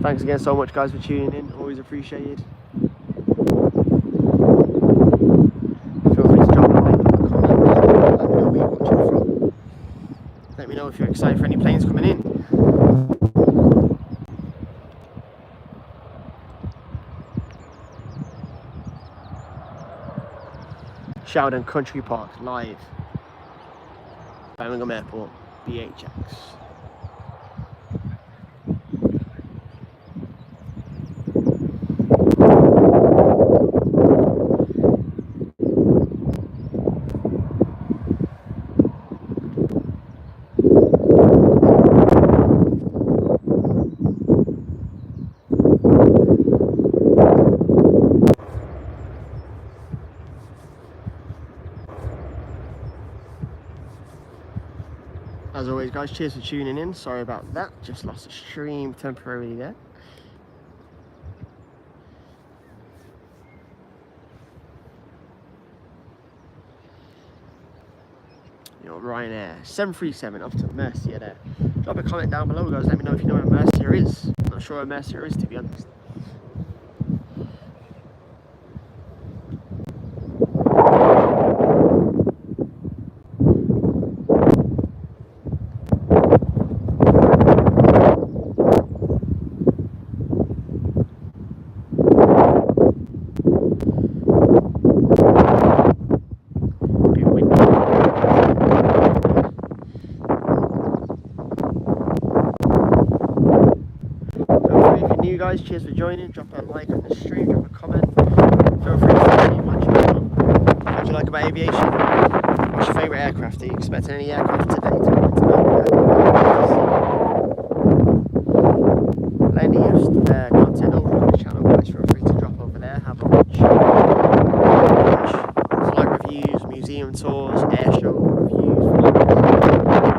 Thanks again so much, guys, for tuning in. Always appreciated. Feel free to drop a like, a comment, let me know where you're watching from. Let me know if you're excited for any planes coming in. Sheldon Country Park live. Birmingham Airport, BHX. As always, guys, cheers for tuning in. Sorry about that, just lost the stream temporarily there. You know, Ryanair 737 off to Mercia there. Drop a comment down below, guys. Let me know if you know where Mercia is. I'm not sure where Mercia is, to be honest. You guys, cheers for joining. Drop a like on the stream, drop a comment. Feel free to tell me what do you like about aviation. What's your favourite aircraft? Are you expecting any aircraft today to come into Plenty of content over on the channel, guys. Feel free to drop over there, have a watch. Flight reviews, museum tours, air show reviews,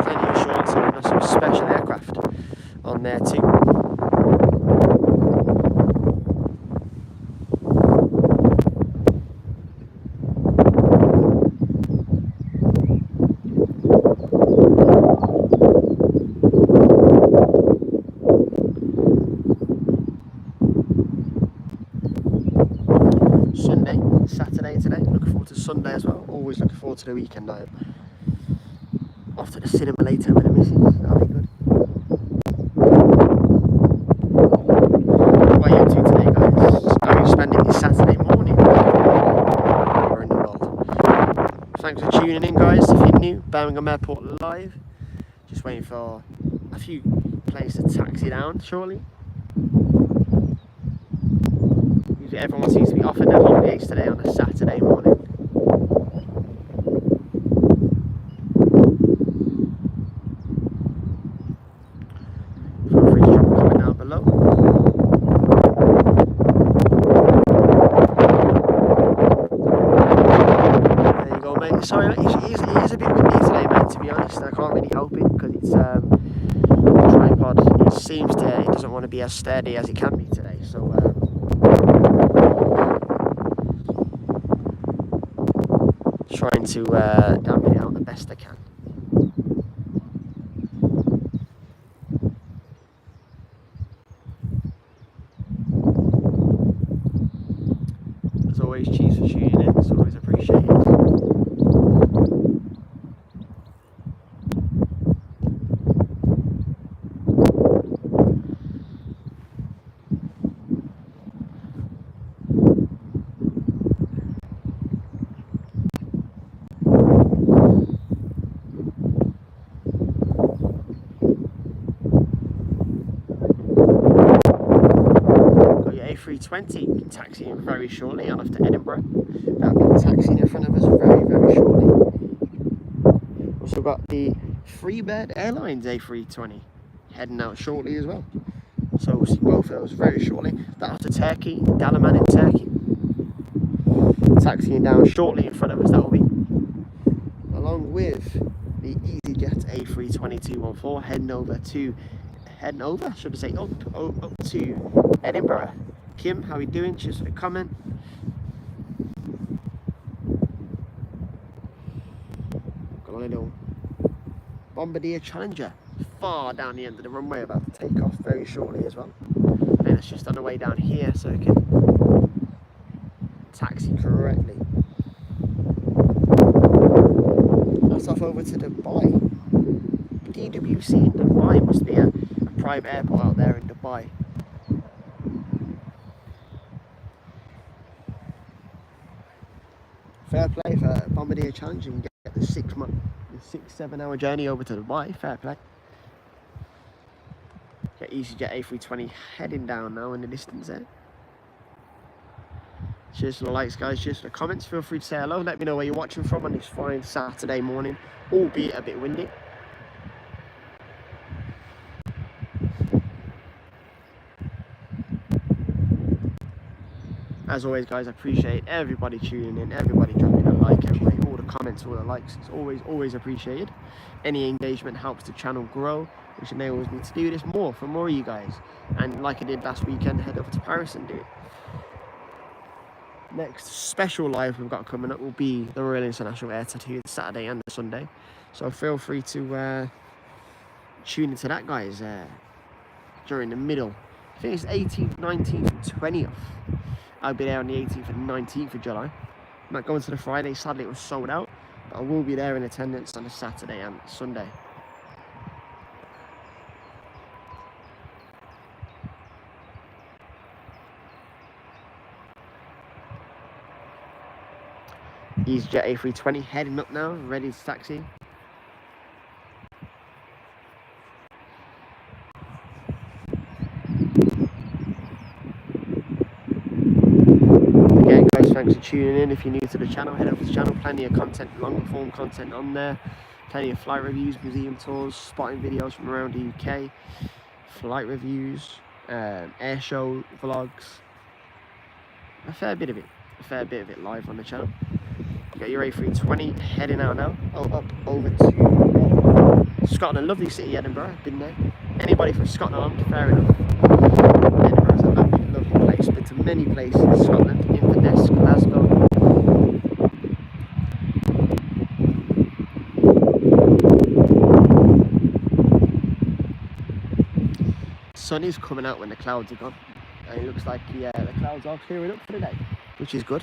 plenty of shorts and some special aircraft on there too. Saturday today, looking forward to Sunday as well. Always looking forward to the weekend night. Off to the cinema later with the missus, that'll be good. What are you up to today, guys? How are you spending your Saturday morning? Or in the world? Thanks for tuning in, guys. If you're new, Birmingham Airport live. Just waiting for a few place to taxi down shortly. Usually everyone seems to be offered their holidays today on a Saturday morning. Feel free to drop a comment down below. There you go, mate. Sorry, mate, it is a bit windy today, mate, to be honest. I can't really help it because it's the tripod. It doesn't want to be as steady as it can be today. So trying to dampen it out the best I can. As always, cheers for tuning in. It's always appreciated. A320 taxiing very shortly on off to Edinburgh. That'll be taxiing in front of us very, very shortly. Also got the Freebird Airlines A320 heading out shortly as well. So we'll see both of those very shortly. That off to Turkey, Dalaman in Turkey. Taxiing down shortly in front of us, that will be. Along with the EasyJet A320-214 heading up to Edinburgh. Kim, how are you doing? Cheers for the comment. Got a little Bombardier Challenger far down the end of the runway, about to take off very shortly as well. And it's just on the way down here so it can taxi correctly. That's off over to Dubai. DWC in Dubai must be a private airport out there in Dubai. Fair play for Bombardier Challenge and get the 6-7 hour journey over to Dubai. Fair play. Get EasyJet A320 heading down now in the distance there. Cheers for the likes, guys. Cheers for the comments. Feel free to say hello. Let me know where you're watching from on this fine Saturday morning, albeit a bit windy. As always, guys, I appreciate everybody tuning in, everybody dropping a like, everybody, all the comments, all the likes. It's always appreciated. Any engagement helps the channel grow, which enables me to do this more for more of you guys. And like I did last weekend, head over to Paris and do it. Next special live we've got coming up will be the Royal International Air Tattoo, Saturday and the Sunday. So feel free to tune into that, guys, during the middle. I think it's 18th, 19th and 20th. I'll be there on the 18th and 19th of July. I'm not going to the Friday, sadly it was sold out, but I will be there in attendance on the Saturday and Sunday. EasyJet A320 heading up now, ready to taxi. Thanks for tuning in. If you're new to the channel, head over to the channel. Plenty of content, longer form content on there. Plenty of flight reviews, museum tours, spotting videos from around the UK, flight reviews, air show vlogs. A fair bit of it live on the channel. You got your A320 heading out now. Up over to Scotland. Lovely city, Edinburgh. Been there. Anybody from Scotland, fair enough. Edinburgh's a lovely place. Been to many places in Scotland. Inverness, Glasgow. Sun is coming out when the clouds are gone. And it looks like the clouds are clearing up for the day, which is good.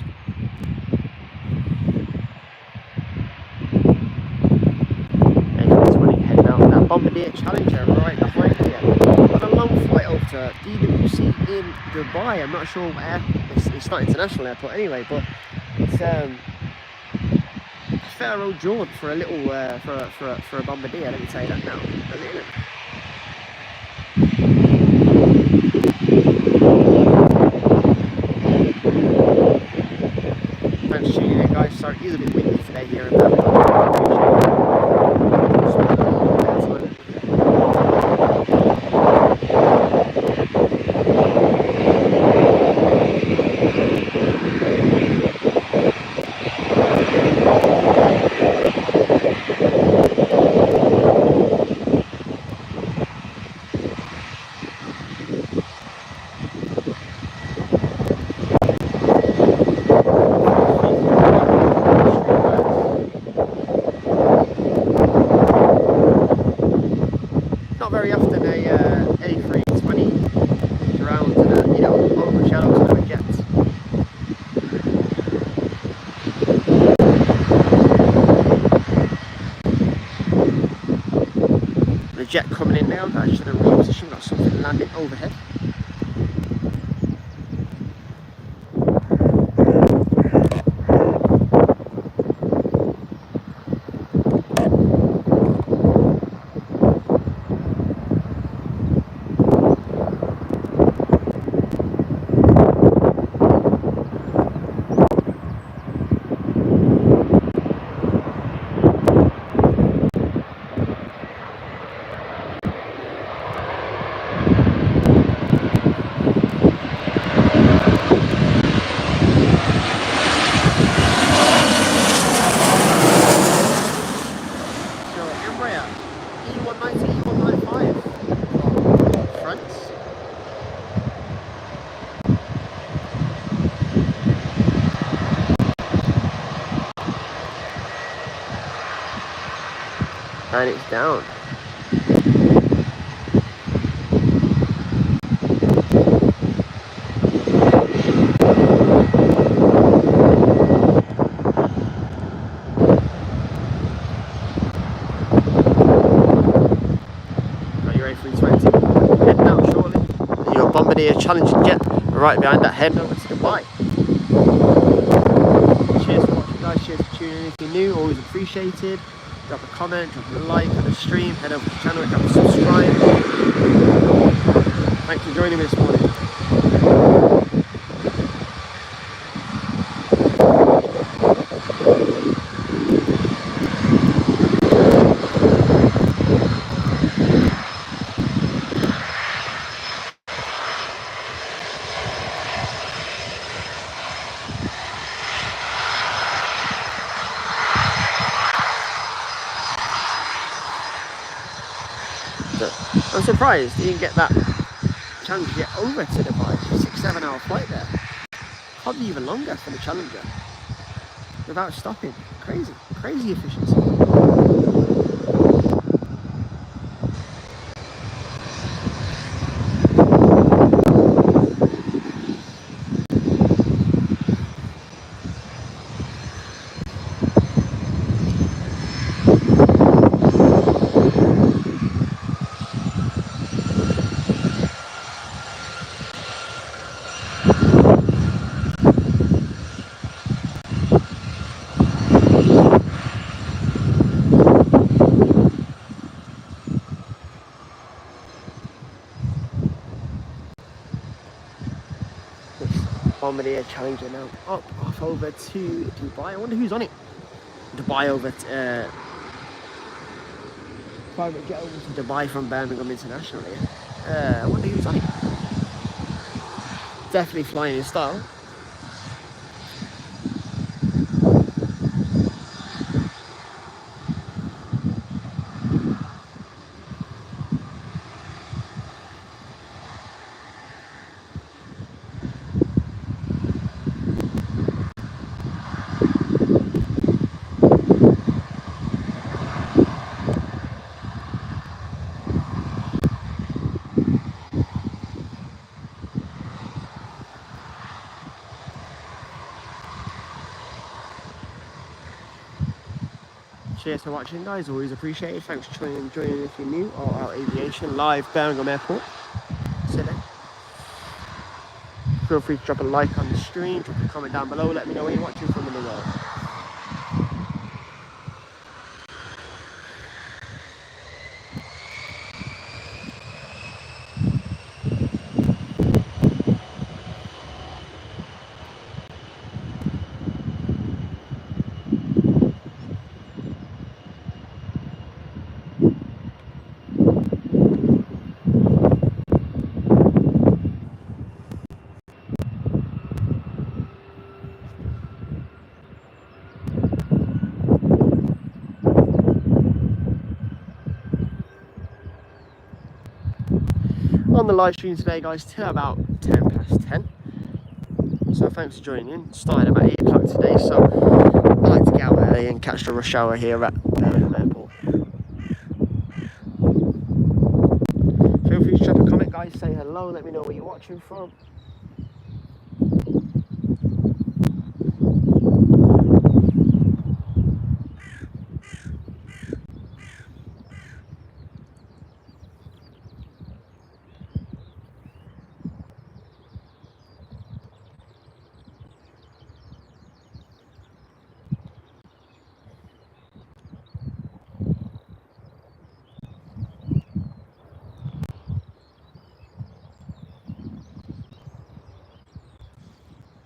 A320 heading out on that Bombardier Challenger right behind here. Got a long flight over to DWC in Dubai. I'm not sure where. It's not international airport anyway, but it's a fair old jaunt for a little for a Bombardier. Let me tell you that now. Thanks for tuning in, guys. Sorry, it's a bit windy today here in Birmingham. Not very often a A320 around and you know, over shallows and jets. The jet coming in now, guys, should have repositioned, got something landing overhead. And it's down. Got your A320 heading out shortly. Your Bombardier Challenger jet right behind that, heading over to Dubai. Cheers for watching, guys. Cheers for tuning in. If you're new, always appreciated. Drop a comment, drop a like on the stream, head over to the channel, drop a subscribe. Thanks for joining me this morning. I'm surprised you didn't get that Challenger jet over to Dubai. 6-7 hour flight there. Probably even longer for the Challenger. Without stopping. Crazy. Crazy efficiency. Bombardier Challenger now off over to Dubai. I wonder who's on it. Dubai over to private jet over to Dubai from Birmingham internationally. I wonder who's on it. Definitely flying in style. Cheers for watching, guys. Always appreciated. Thanks for joining if you're new. RL Aviation live Birmingham Airport today. Feel free to drop a like on the stream, drop a comment down below. Let me know where you're watching from in the world. on the live stream today, guys, till about 10 past 10. So thanks for joining in. Started about 8 o'clock today, so I like to get out early and catch the rush hour here at Birmingham Airport. Feel free to drop a comment, guys. Say hello. Let me know where you're watching from.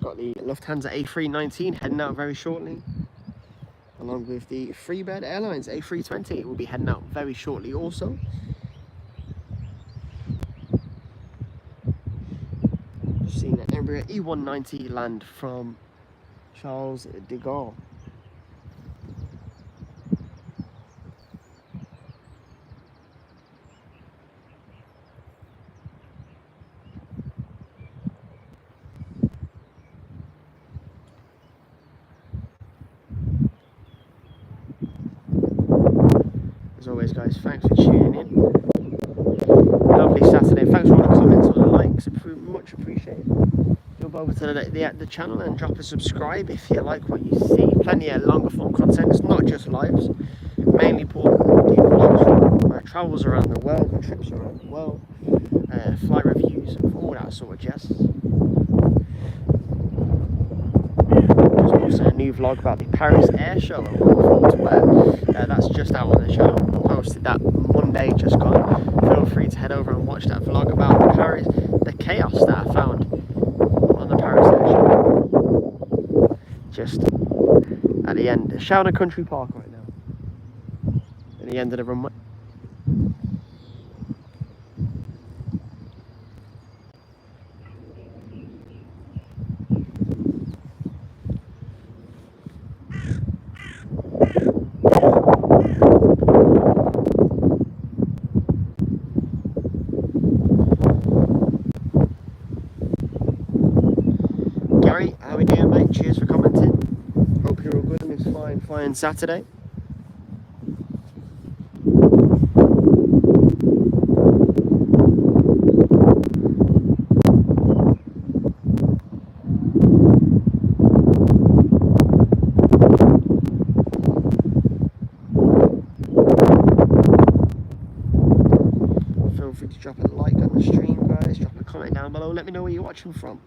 Got the Lufthansa A319 heading out very shortly, along with the Freebird Airlines A320 will be heading out very shortly also. Just seen an Embraer E190 land from Charles de Gaulle. As always, guys, thanks for tuning in. Lovely Saturday. Thanks for all the comments, all the likes. Much appreciated. Jump over to the channel and drop a subscribe if you like what you see. Plenty of longer form content. It's not just lives. Mainly vlogs, my travels around the world, my trips around the world, flight reviews, and all that sort of jazz. There's also a new vlog about the Paris Air Show. I'm looking forward to where that's just out on the channel. I posted that Monday just gone. Feel free to head over and watch that vlog about the chaos that I found on the Paris Air Show. Just at the end, Shouter Country Park right now. At the end of the runway. Gary, how we doing, mate? Cheers for commenting. Hope you're all good on this flying Saturday. Feel free to drop a like on the stream, guys. Drop a comment down below. Let me know where you're watching from.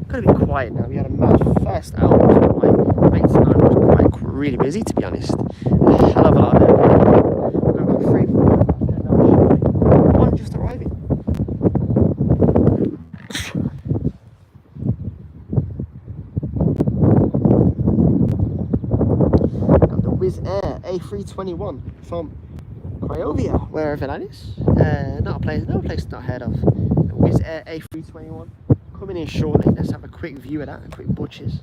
Gonna be quiet now. We had a mad first hour. My mates and I was quite really busy, to be honest. A hell of a lot. We've got 3 one just arriving. Got the Wizz Air A321 from Craiovia, wherever that is. Not a place, no place not heard of. The Wizz Air A321. Coming in shortly. Let's have a quick view of that, a quick butchers.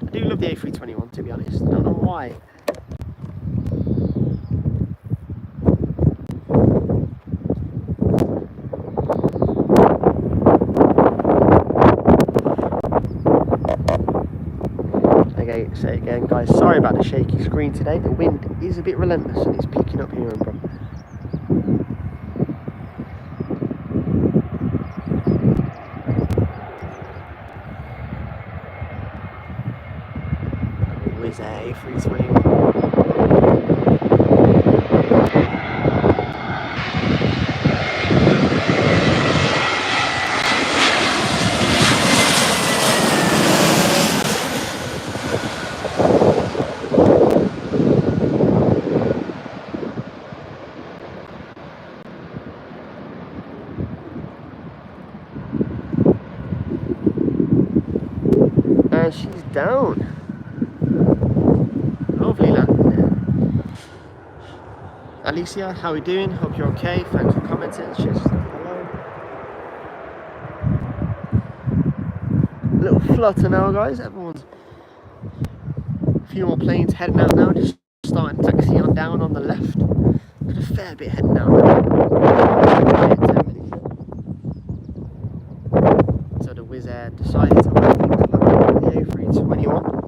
I do love the A321, to be honest. I don't know why. Okay, say it again, guys. Sorry about the shaky screen today. The wind is a bit relentless and it's picking up here in Birmingham. A321. down. Lovely landing there. Alicia, how are we doing? Hope you're okay. Thanks for commenting. It's just hello. A little flutter now, guys. Everyone's a few more planes heading out now. Just starting taxi on down on the left. Got a fair bit heading out now. So the Wizz Air decided to the A321.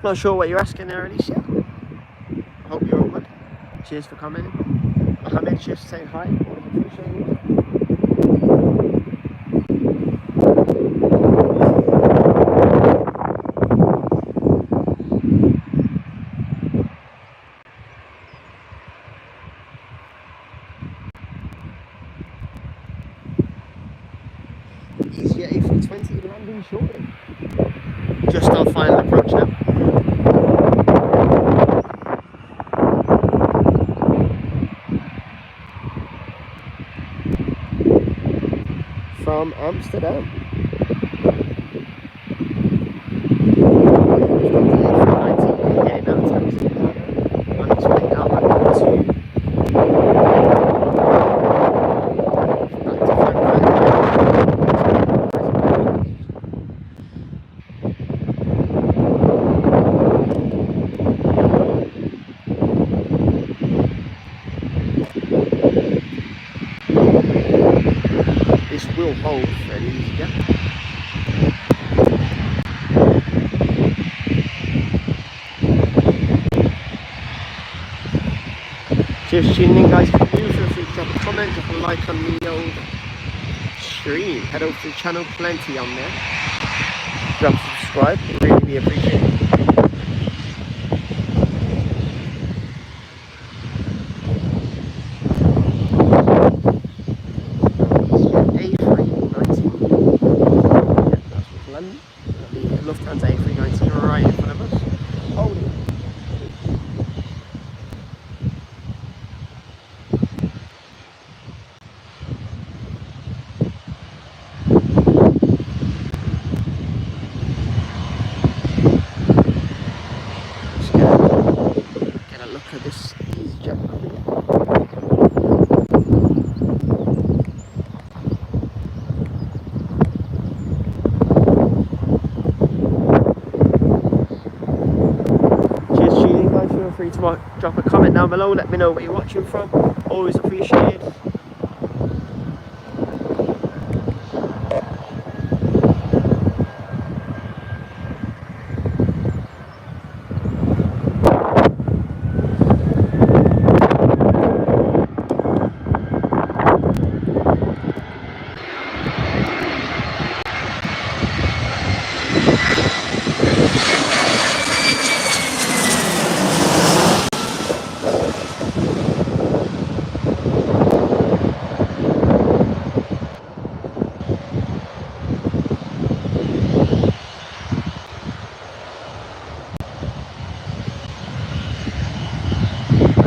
Not sure what you're asking there, Alicia. I hope you're all good. Cheers for commenting. Mohammed just saying hi. EasyJet A320 landing shortly. Just on final approach now. From Amsterdam. This will hold fairly easy, yeah. Cheers for tuning in, guys. If you're new, feel free to drop a comment, drop a like on the old stream. Head over to the channel, plenty on there. Drop a subscribe, it'd really be appreciated. Lufthansa A319 right in front of us. Hold it. Just get a look at this EasyJet. Feel free to drop a comment down below, let me know where you're watching from, always appreciated.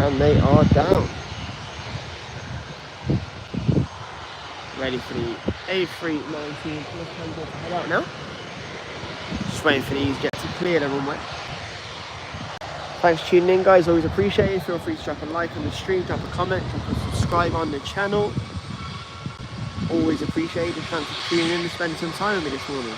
And they are down. Ready for the A319 Lufthansa to head out now. Just waiting for the EasyJet to clear the runway. Thanks for tuning in, guys, always appreciated. Feel free to drop a like on the stream, drop a comment, drop a subscribe on the channel. Always appreciated. Thanks for tuning in and spending some time with me this morning.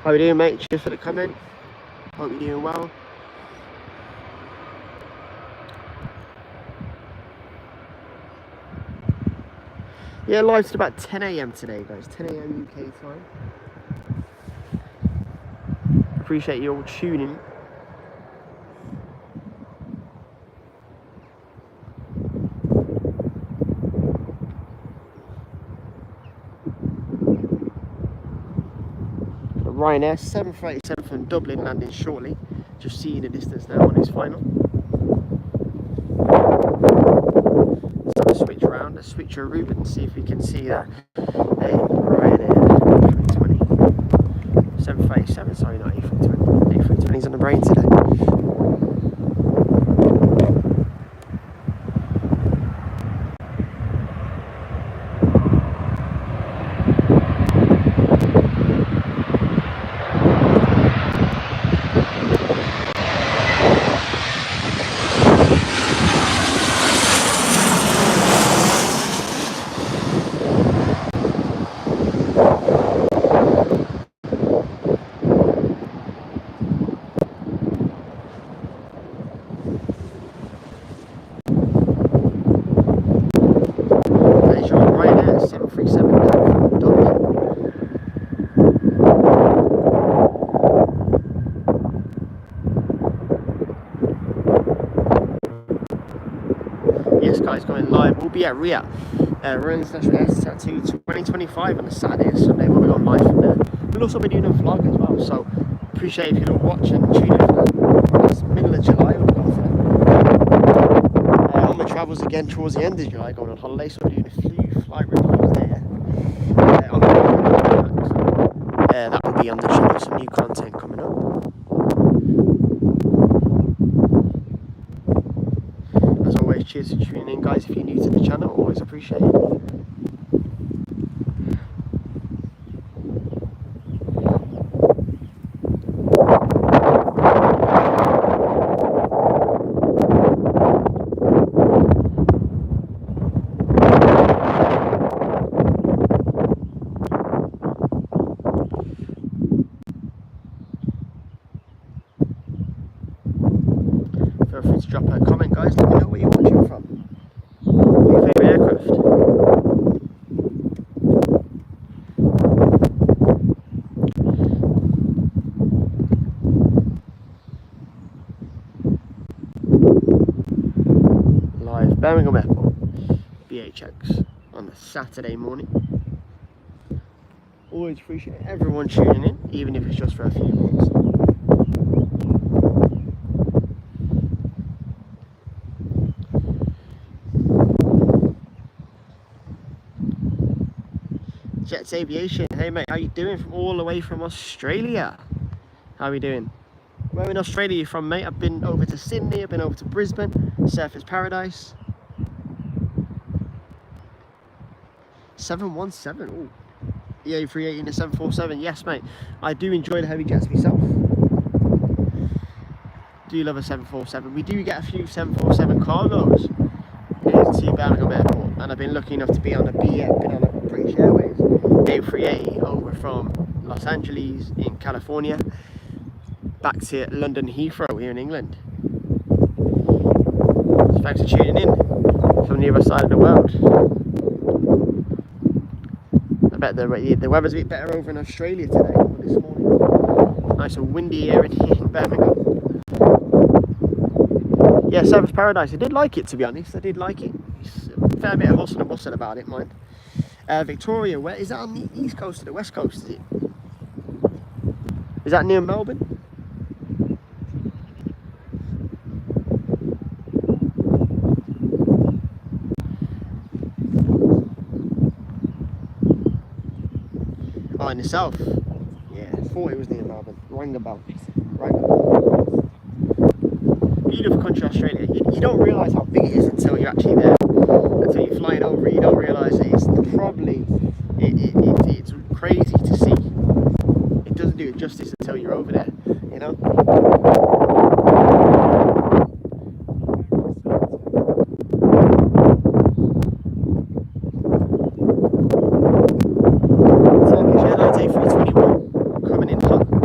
How you doing, mate? Cheers for the comment. Hope you're doing well. Yeah, live till about 10 AM today, guys. 10 AM UK time. Appreciate you all tuning. Ryanair 737 from Dublin landing shortly. Just seeing the distance now on his final. Let's switch around. Let's switch a route and see if we can see that. Hey, Ryanair 320. 737, sorry, not A320. A320's on the brain today. Going live. We'll be at RIA, International Tattoo 2025 on a Saturday and Sunday. We'll be on live from there. We'll also be doing a vlog as well, so appreciate if you'll watch and tune in for that. It's middle of July we've got for that. On my travels again towards the end of July, going on holiday, so we're doing a few flight reviews there. That will be on the channel, some new content coming up. Cheers for tuning in, guys. If you're new to the channel, always appreciate it. Feel free to drop a comment, guys. Let me know where you're watching from. Your favourite aircraft. Live Birmingham Airport, BHX on a Saturday morning. Always appreciate everyone tuning in, even if it's just for a few minutes. Jets Aviation, hey mate, how you doing? From all the way from Australia. How are we doing? Where in Australia are you from, mate? I've been over to Sydney, I've been over to Brisbane, Surfers Paradise. 717, ooh. EA380 and a 747, yes mate. I do enjoy the heavy jets myself. Do love a 747. We do get a few 747 cargoes into Birmingham Airport, and I've been lucky enough to be on a British Airways A380 over from Los Angeles in California back to London Heathrow here in England. So thanks for tuning in from the other side of the world. I bet the weather's a bit better over in Australia today or this morning. Nice and windy here in Birmingham. Yeah, Surfers Paradise. I did like it, to be honest. I did like it. It's a fair bit of hustle and bustle about it, mind. Victoria, where is that, on the east coast or the west coast? Is it? Is that near Melbourne? Oh, in the south. Yeah, I thought it was near Melbourne. Rang a bell. Beautiful country, Australia. You don't realise how big it is until you're actually there. Until you're flying over it, you don't realise it. It's probably it's crazy to see. It doesn't do it justice until you're over there, you know. Turkish Airlines A321 coming in hot.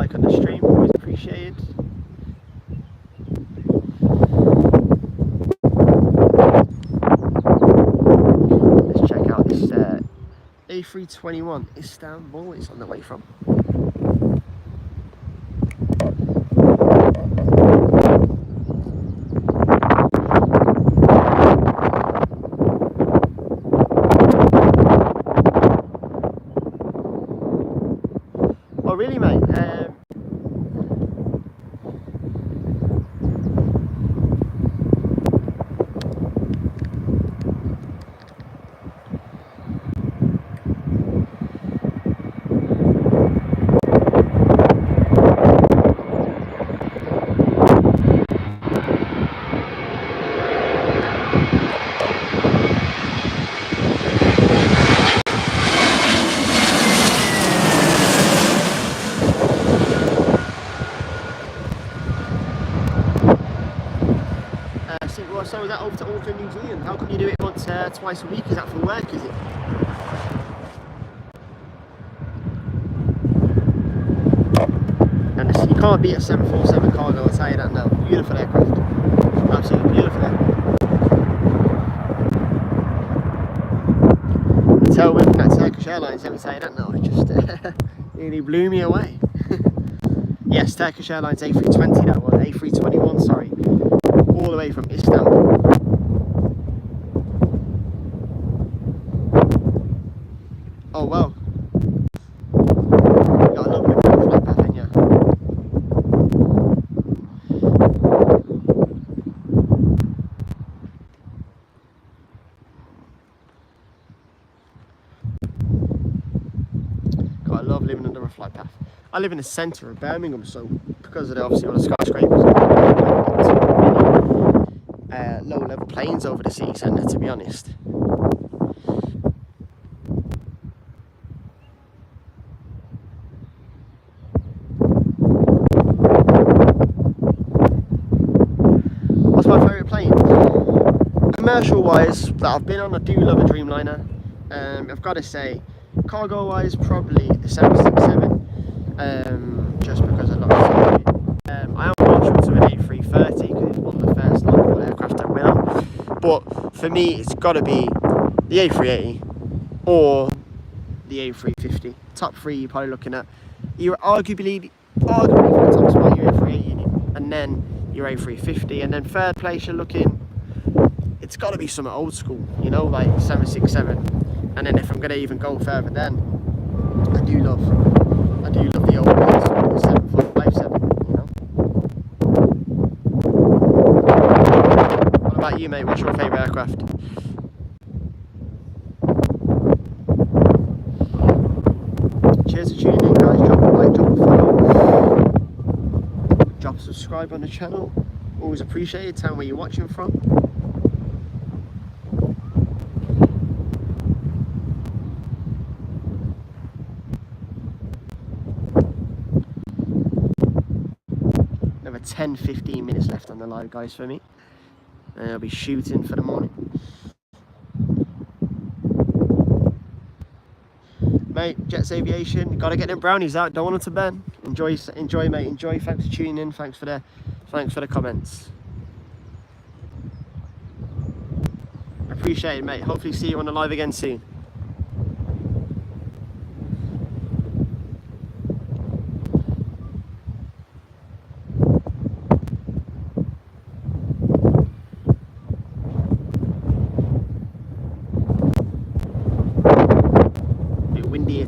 like on the stream, always appreciated. Let's check out this A321 Istanbul. It's on the way from. Oh really, mate? So is that over to Auckland, New Zealand? How come you do it once, twice a week? Is that for work, is it? And you can't beat a 747 cargo, I'll tell you that now. Beautiful aircraft. Absolutely beautiful aircraft. The tailwind from that Turkish Airlines, let me tell you that now. It just really blew me away. Yes, Turkish Airlines A320 that one, A321, sorry. All the way from Istanbul. Oh well. You got a lovely flight path, haven't you? God, I love living under a flight path. I live in the centre of Birmingham, so because of obviously all the skyscrapers, low-level planes over the city centre, to be honest. What's my favourite plane? Commercial-wise, that I've been on, I do love a Dreamliner. I've got to say, cargo-wise, probably the 767. Just because I love it. I am partial to an A330 because it's one of the first long-haul aircraft I've been on. But for me, it's got to be the A380 or the A350. Top three, you're probably looking at. You're arguably for the top spot, your A380, and then your A350, and then third place you're looking. It's got to be something old school, you know, like 767. And then if I'm going to even go further, then I do love the old ones, 757, you know. What about you, mate? What's your favourite aircraft? Cheers for tuning in, guys. Drop a like, drop a follow, drop a subscribe on the channel. Always appreciated. Tell me where you're watching from. Another 10-15 minutes left on the live, guys, for me. And I'll be shooting for the morning. Mate, Jets Aviation, gotta get them brownies out, don't want them to burn. Enjoy, mate, enjoy. Thanks for tuning in, thanks for the comments. Appreciate it, mate. Hopefully see you on the live again soon.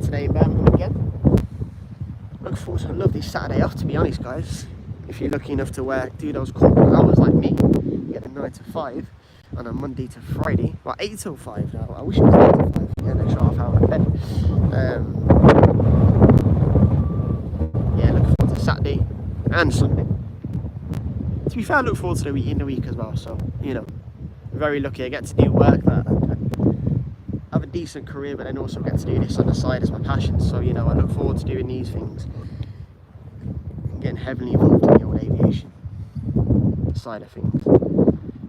Today in Birmingham again. Look forward to a lovely Saturday off, to be honest, guys. If you're lucky enough to do those corporate hours like me, you get the 9 to 5 on a Monday to Friday. Well, 8 till 5 now. I wish it was 9 to 5. Yeah, an extra half hour in bed. Yeah, looking forward to Saturday and Sunday. To be fair, I look forward to the week in the week as well. So, you know, very lucky I get to do work that I have a decent career, but then also get to do this on the side as my passion. So, you know, I look forward to doing these things and getting heavily involved in the old aviation side of things.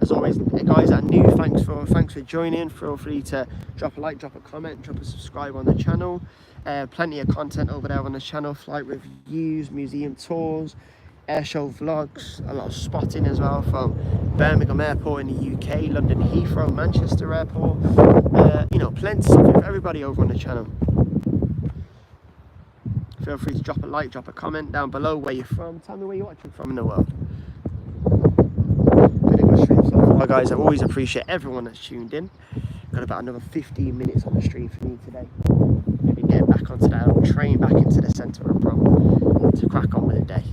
As always, guys that are new, thanks for joining. Feel free to drop a like, drop a comment, drop a subscribe on the channel. Plenty of content over there on the channel, flight reviews, museum tours, airshow vlogs, a lot of spotting as well from Birmingham Airport in the UK, London Heathrow, Manchester Airport, you know, plenty of stuff for everybody over on the channel. Feel free to drop a like, drop a comment down below where you're from. Tell me where you're watching from in the world. Pretty good stream so far, guys. I always appreciate everyone that's tuned in. Got about another 15 minutes on the stream for me today. Maybe get back onto that old train back into the centre of Brom to crack on with the day.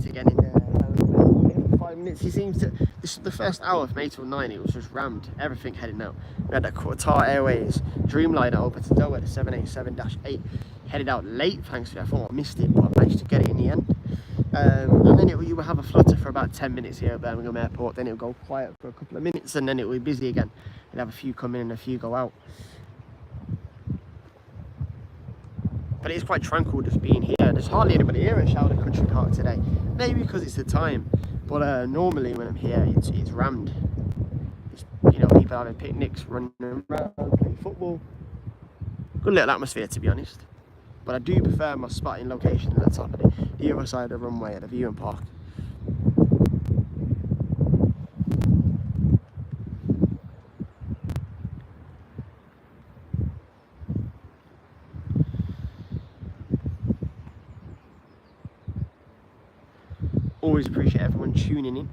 Again in 5 minutes. He seems to, this is the first hour from 8 till 9, it was just rammed, everything heading out. We had that Qatar Airways Dreamliner over to Doha, the 787-8, headed out late, thanks to that. I thought I missed it, but I managed to get it in the end. And then you will have a flutter for about 10 minutes here at Birmingham Airport, then it will go quiet for a couple of minutes, and then it will be busy again. You'll have a few come in and a few go out. But it's quite tranquil just being here. There's hardly anybody here at Sheldon Country Park today. Maybe because it's the time. But normally when I'm here, it's rammed. It's, you know, people having picnics, running around, playing football. Good little atmosphere, to be honest. But I do prefer my spotting location at the top of the other side of the runway at the viewing park. Always appreciate everyone tuning in.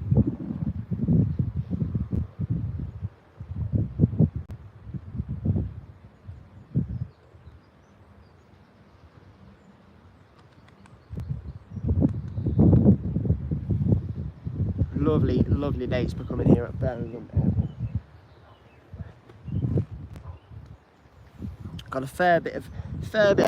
Lovely days for coming here at Birmingham Airport. Got a fair bit of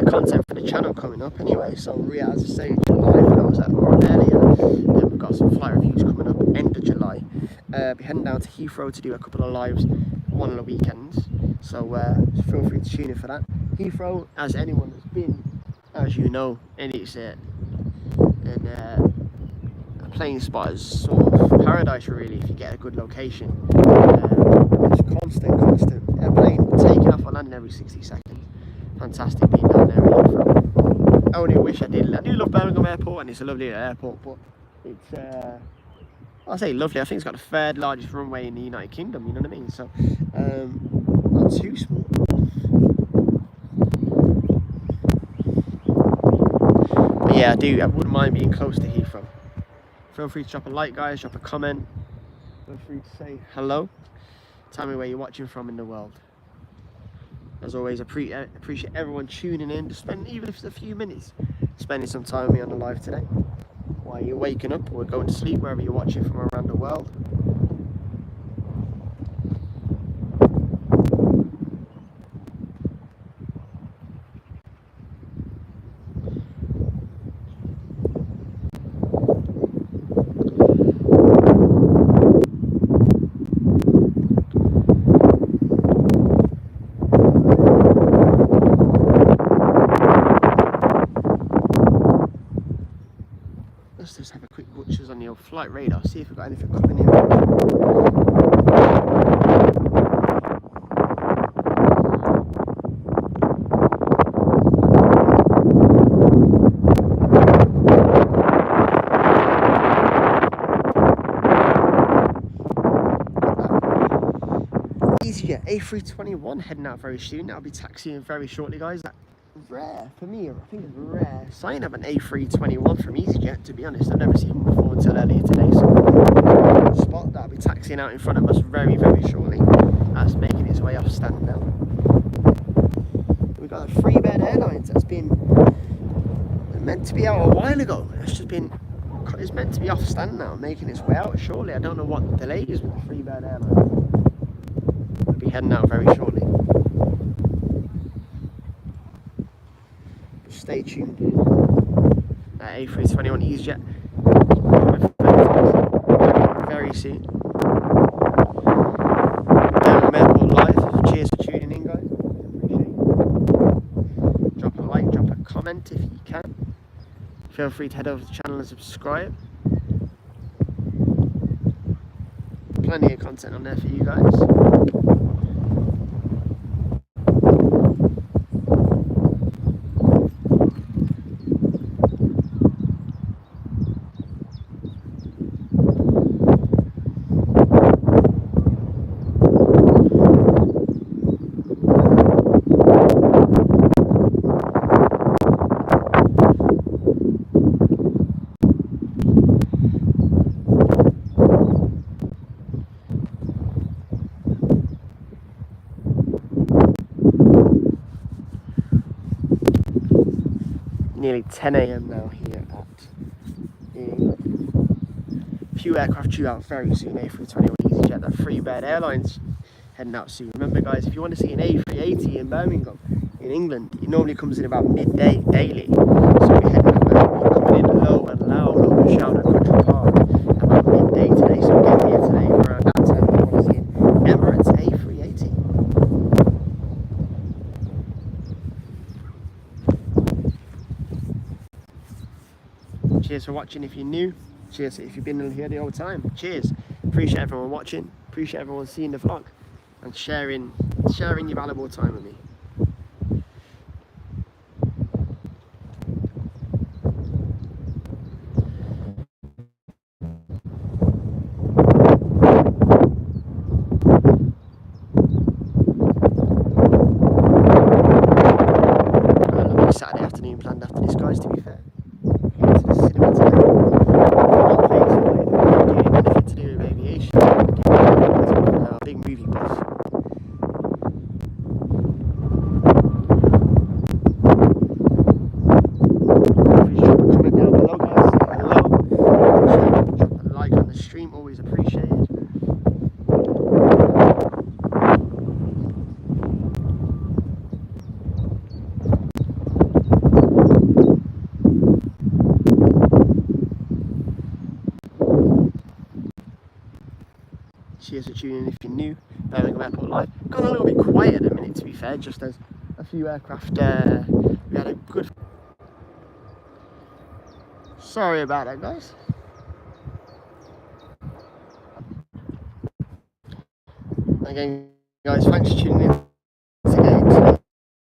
content for the channel coming up anyway. So as I say, July for those that were on earlier. Then we've got some flight reviews coming up end of July. Be heading down to Heathrow to do a couple of lives one of the weekends. So feel free to tune in for that. Heathrow, as anyone has been, as you know, and it's a plane spot is sort of paradise really if you get a good location. It's constant airplane taking off or landing every 60 seconds. Fantastic being down there. I only wish I did. I do love Birmingham Airport and it's a lovely airport, but it's I say lovely. I think it's got the third largest runway in the United Kingdom. You know what I mean? So not too small. But yeah, I wouldn't mind being close to Heathrow. Feel free to drop a like, guys, drop a comment. Feel free to say hello. Tell me where you're watching from in the world. As always, appreciate everyone tuning in to spend, even if it's a few minutes, spending some time with me on the live today. While you're waking up or going to sleep, wherever you're watching from around the world. Let's just have a quick butchers on the old flight radar, see if we've got anything coming in. EasyJet A321 heading out very soon. That'll be taxiing very shortly, guys. Rare for me, I think it's rare sign of an A321 from EasyJet, to be honest. I've never seen one before until earlier today, so spot that'll be taxiing out in front of us very shortly. That's making its way off stand now. We've got a Freebird Airlines that's been meant to be out a while ago. It's meant to be off stand now, making its way out shortly. I don't know what the delay is with the Freebird Airlines. We'll be heading out very shortly. Stay tuned. A321 EasyJet soon. Birmingham Airport live. Cheers for tuning in, guys. Appreciate it. Drop a like, drop a comment if you can. Feel free to head over to the channel and subscribe. Plenty of content on there for you guys. Nearly 10 AM now here at a few aircraft due out very soon. A321 EasyJet, that 3-bed airlines heading out soon. Remember guys, if you want to see an A380 in Birmingham in England, it normally comes in about midday daily. So we're heading out there, we're coming in low and loud over the shout at Country Park about midday today. So we're getting here today for around that time. We want to see an Emirates A380. Cheers for watching if you're new. Cheers if you've been here the whole time. Cheers. Appreciate everyone watching. Appreciate everyone seeing the vlog and sharing your valuable time with me. Got a lovely Saturday afternoon planned after this, guys, to be fair. Anything to do with aviation. I'm a big movie buff. Please drop a comment down below, guys. Say hello. Drop a like on the stream, always appreciated. Cheers for tuning in if you're new. Birmingham Airport live. Gone a little bit quiet at the minute, to be fair, just as a few aircraft we had a good. Sorry about that, guys. Again, guys, thanks for tuning in.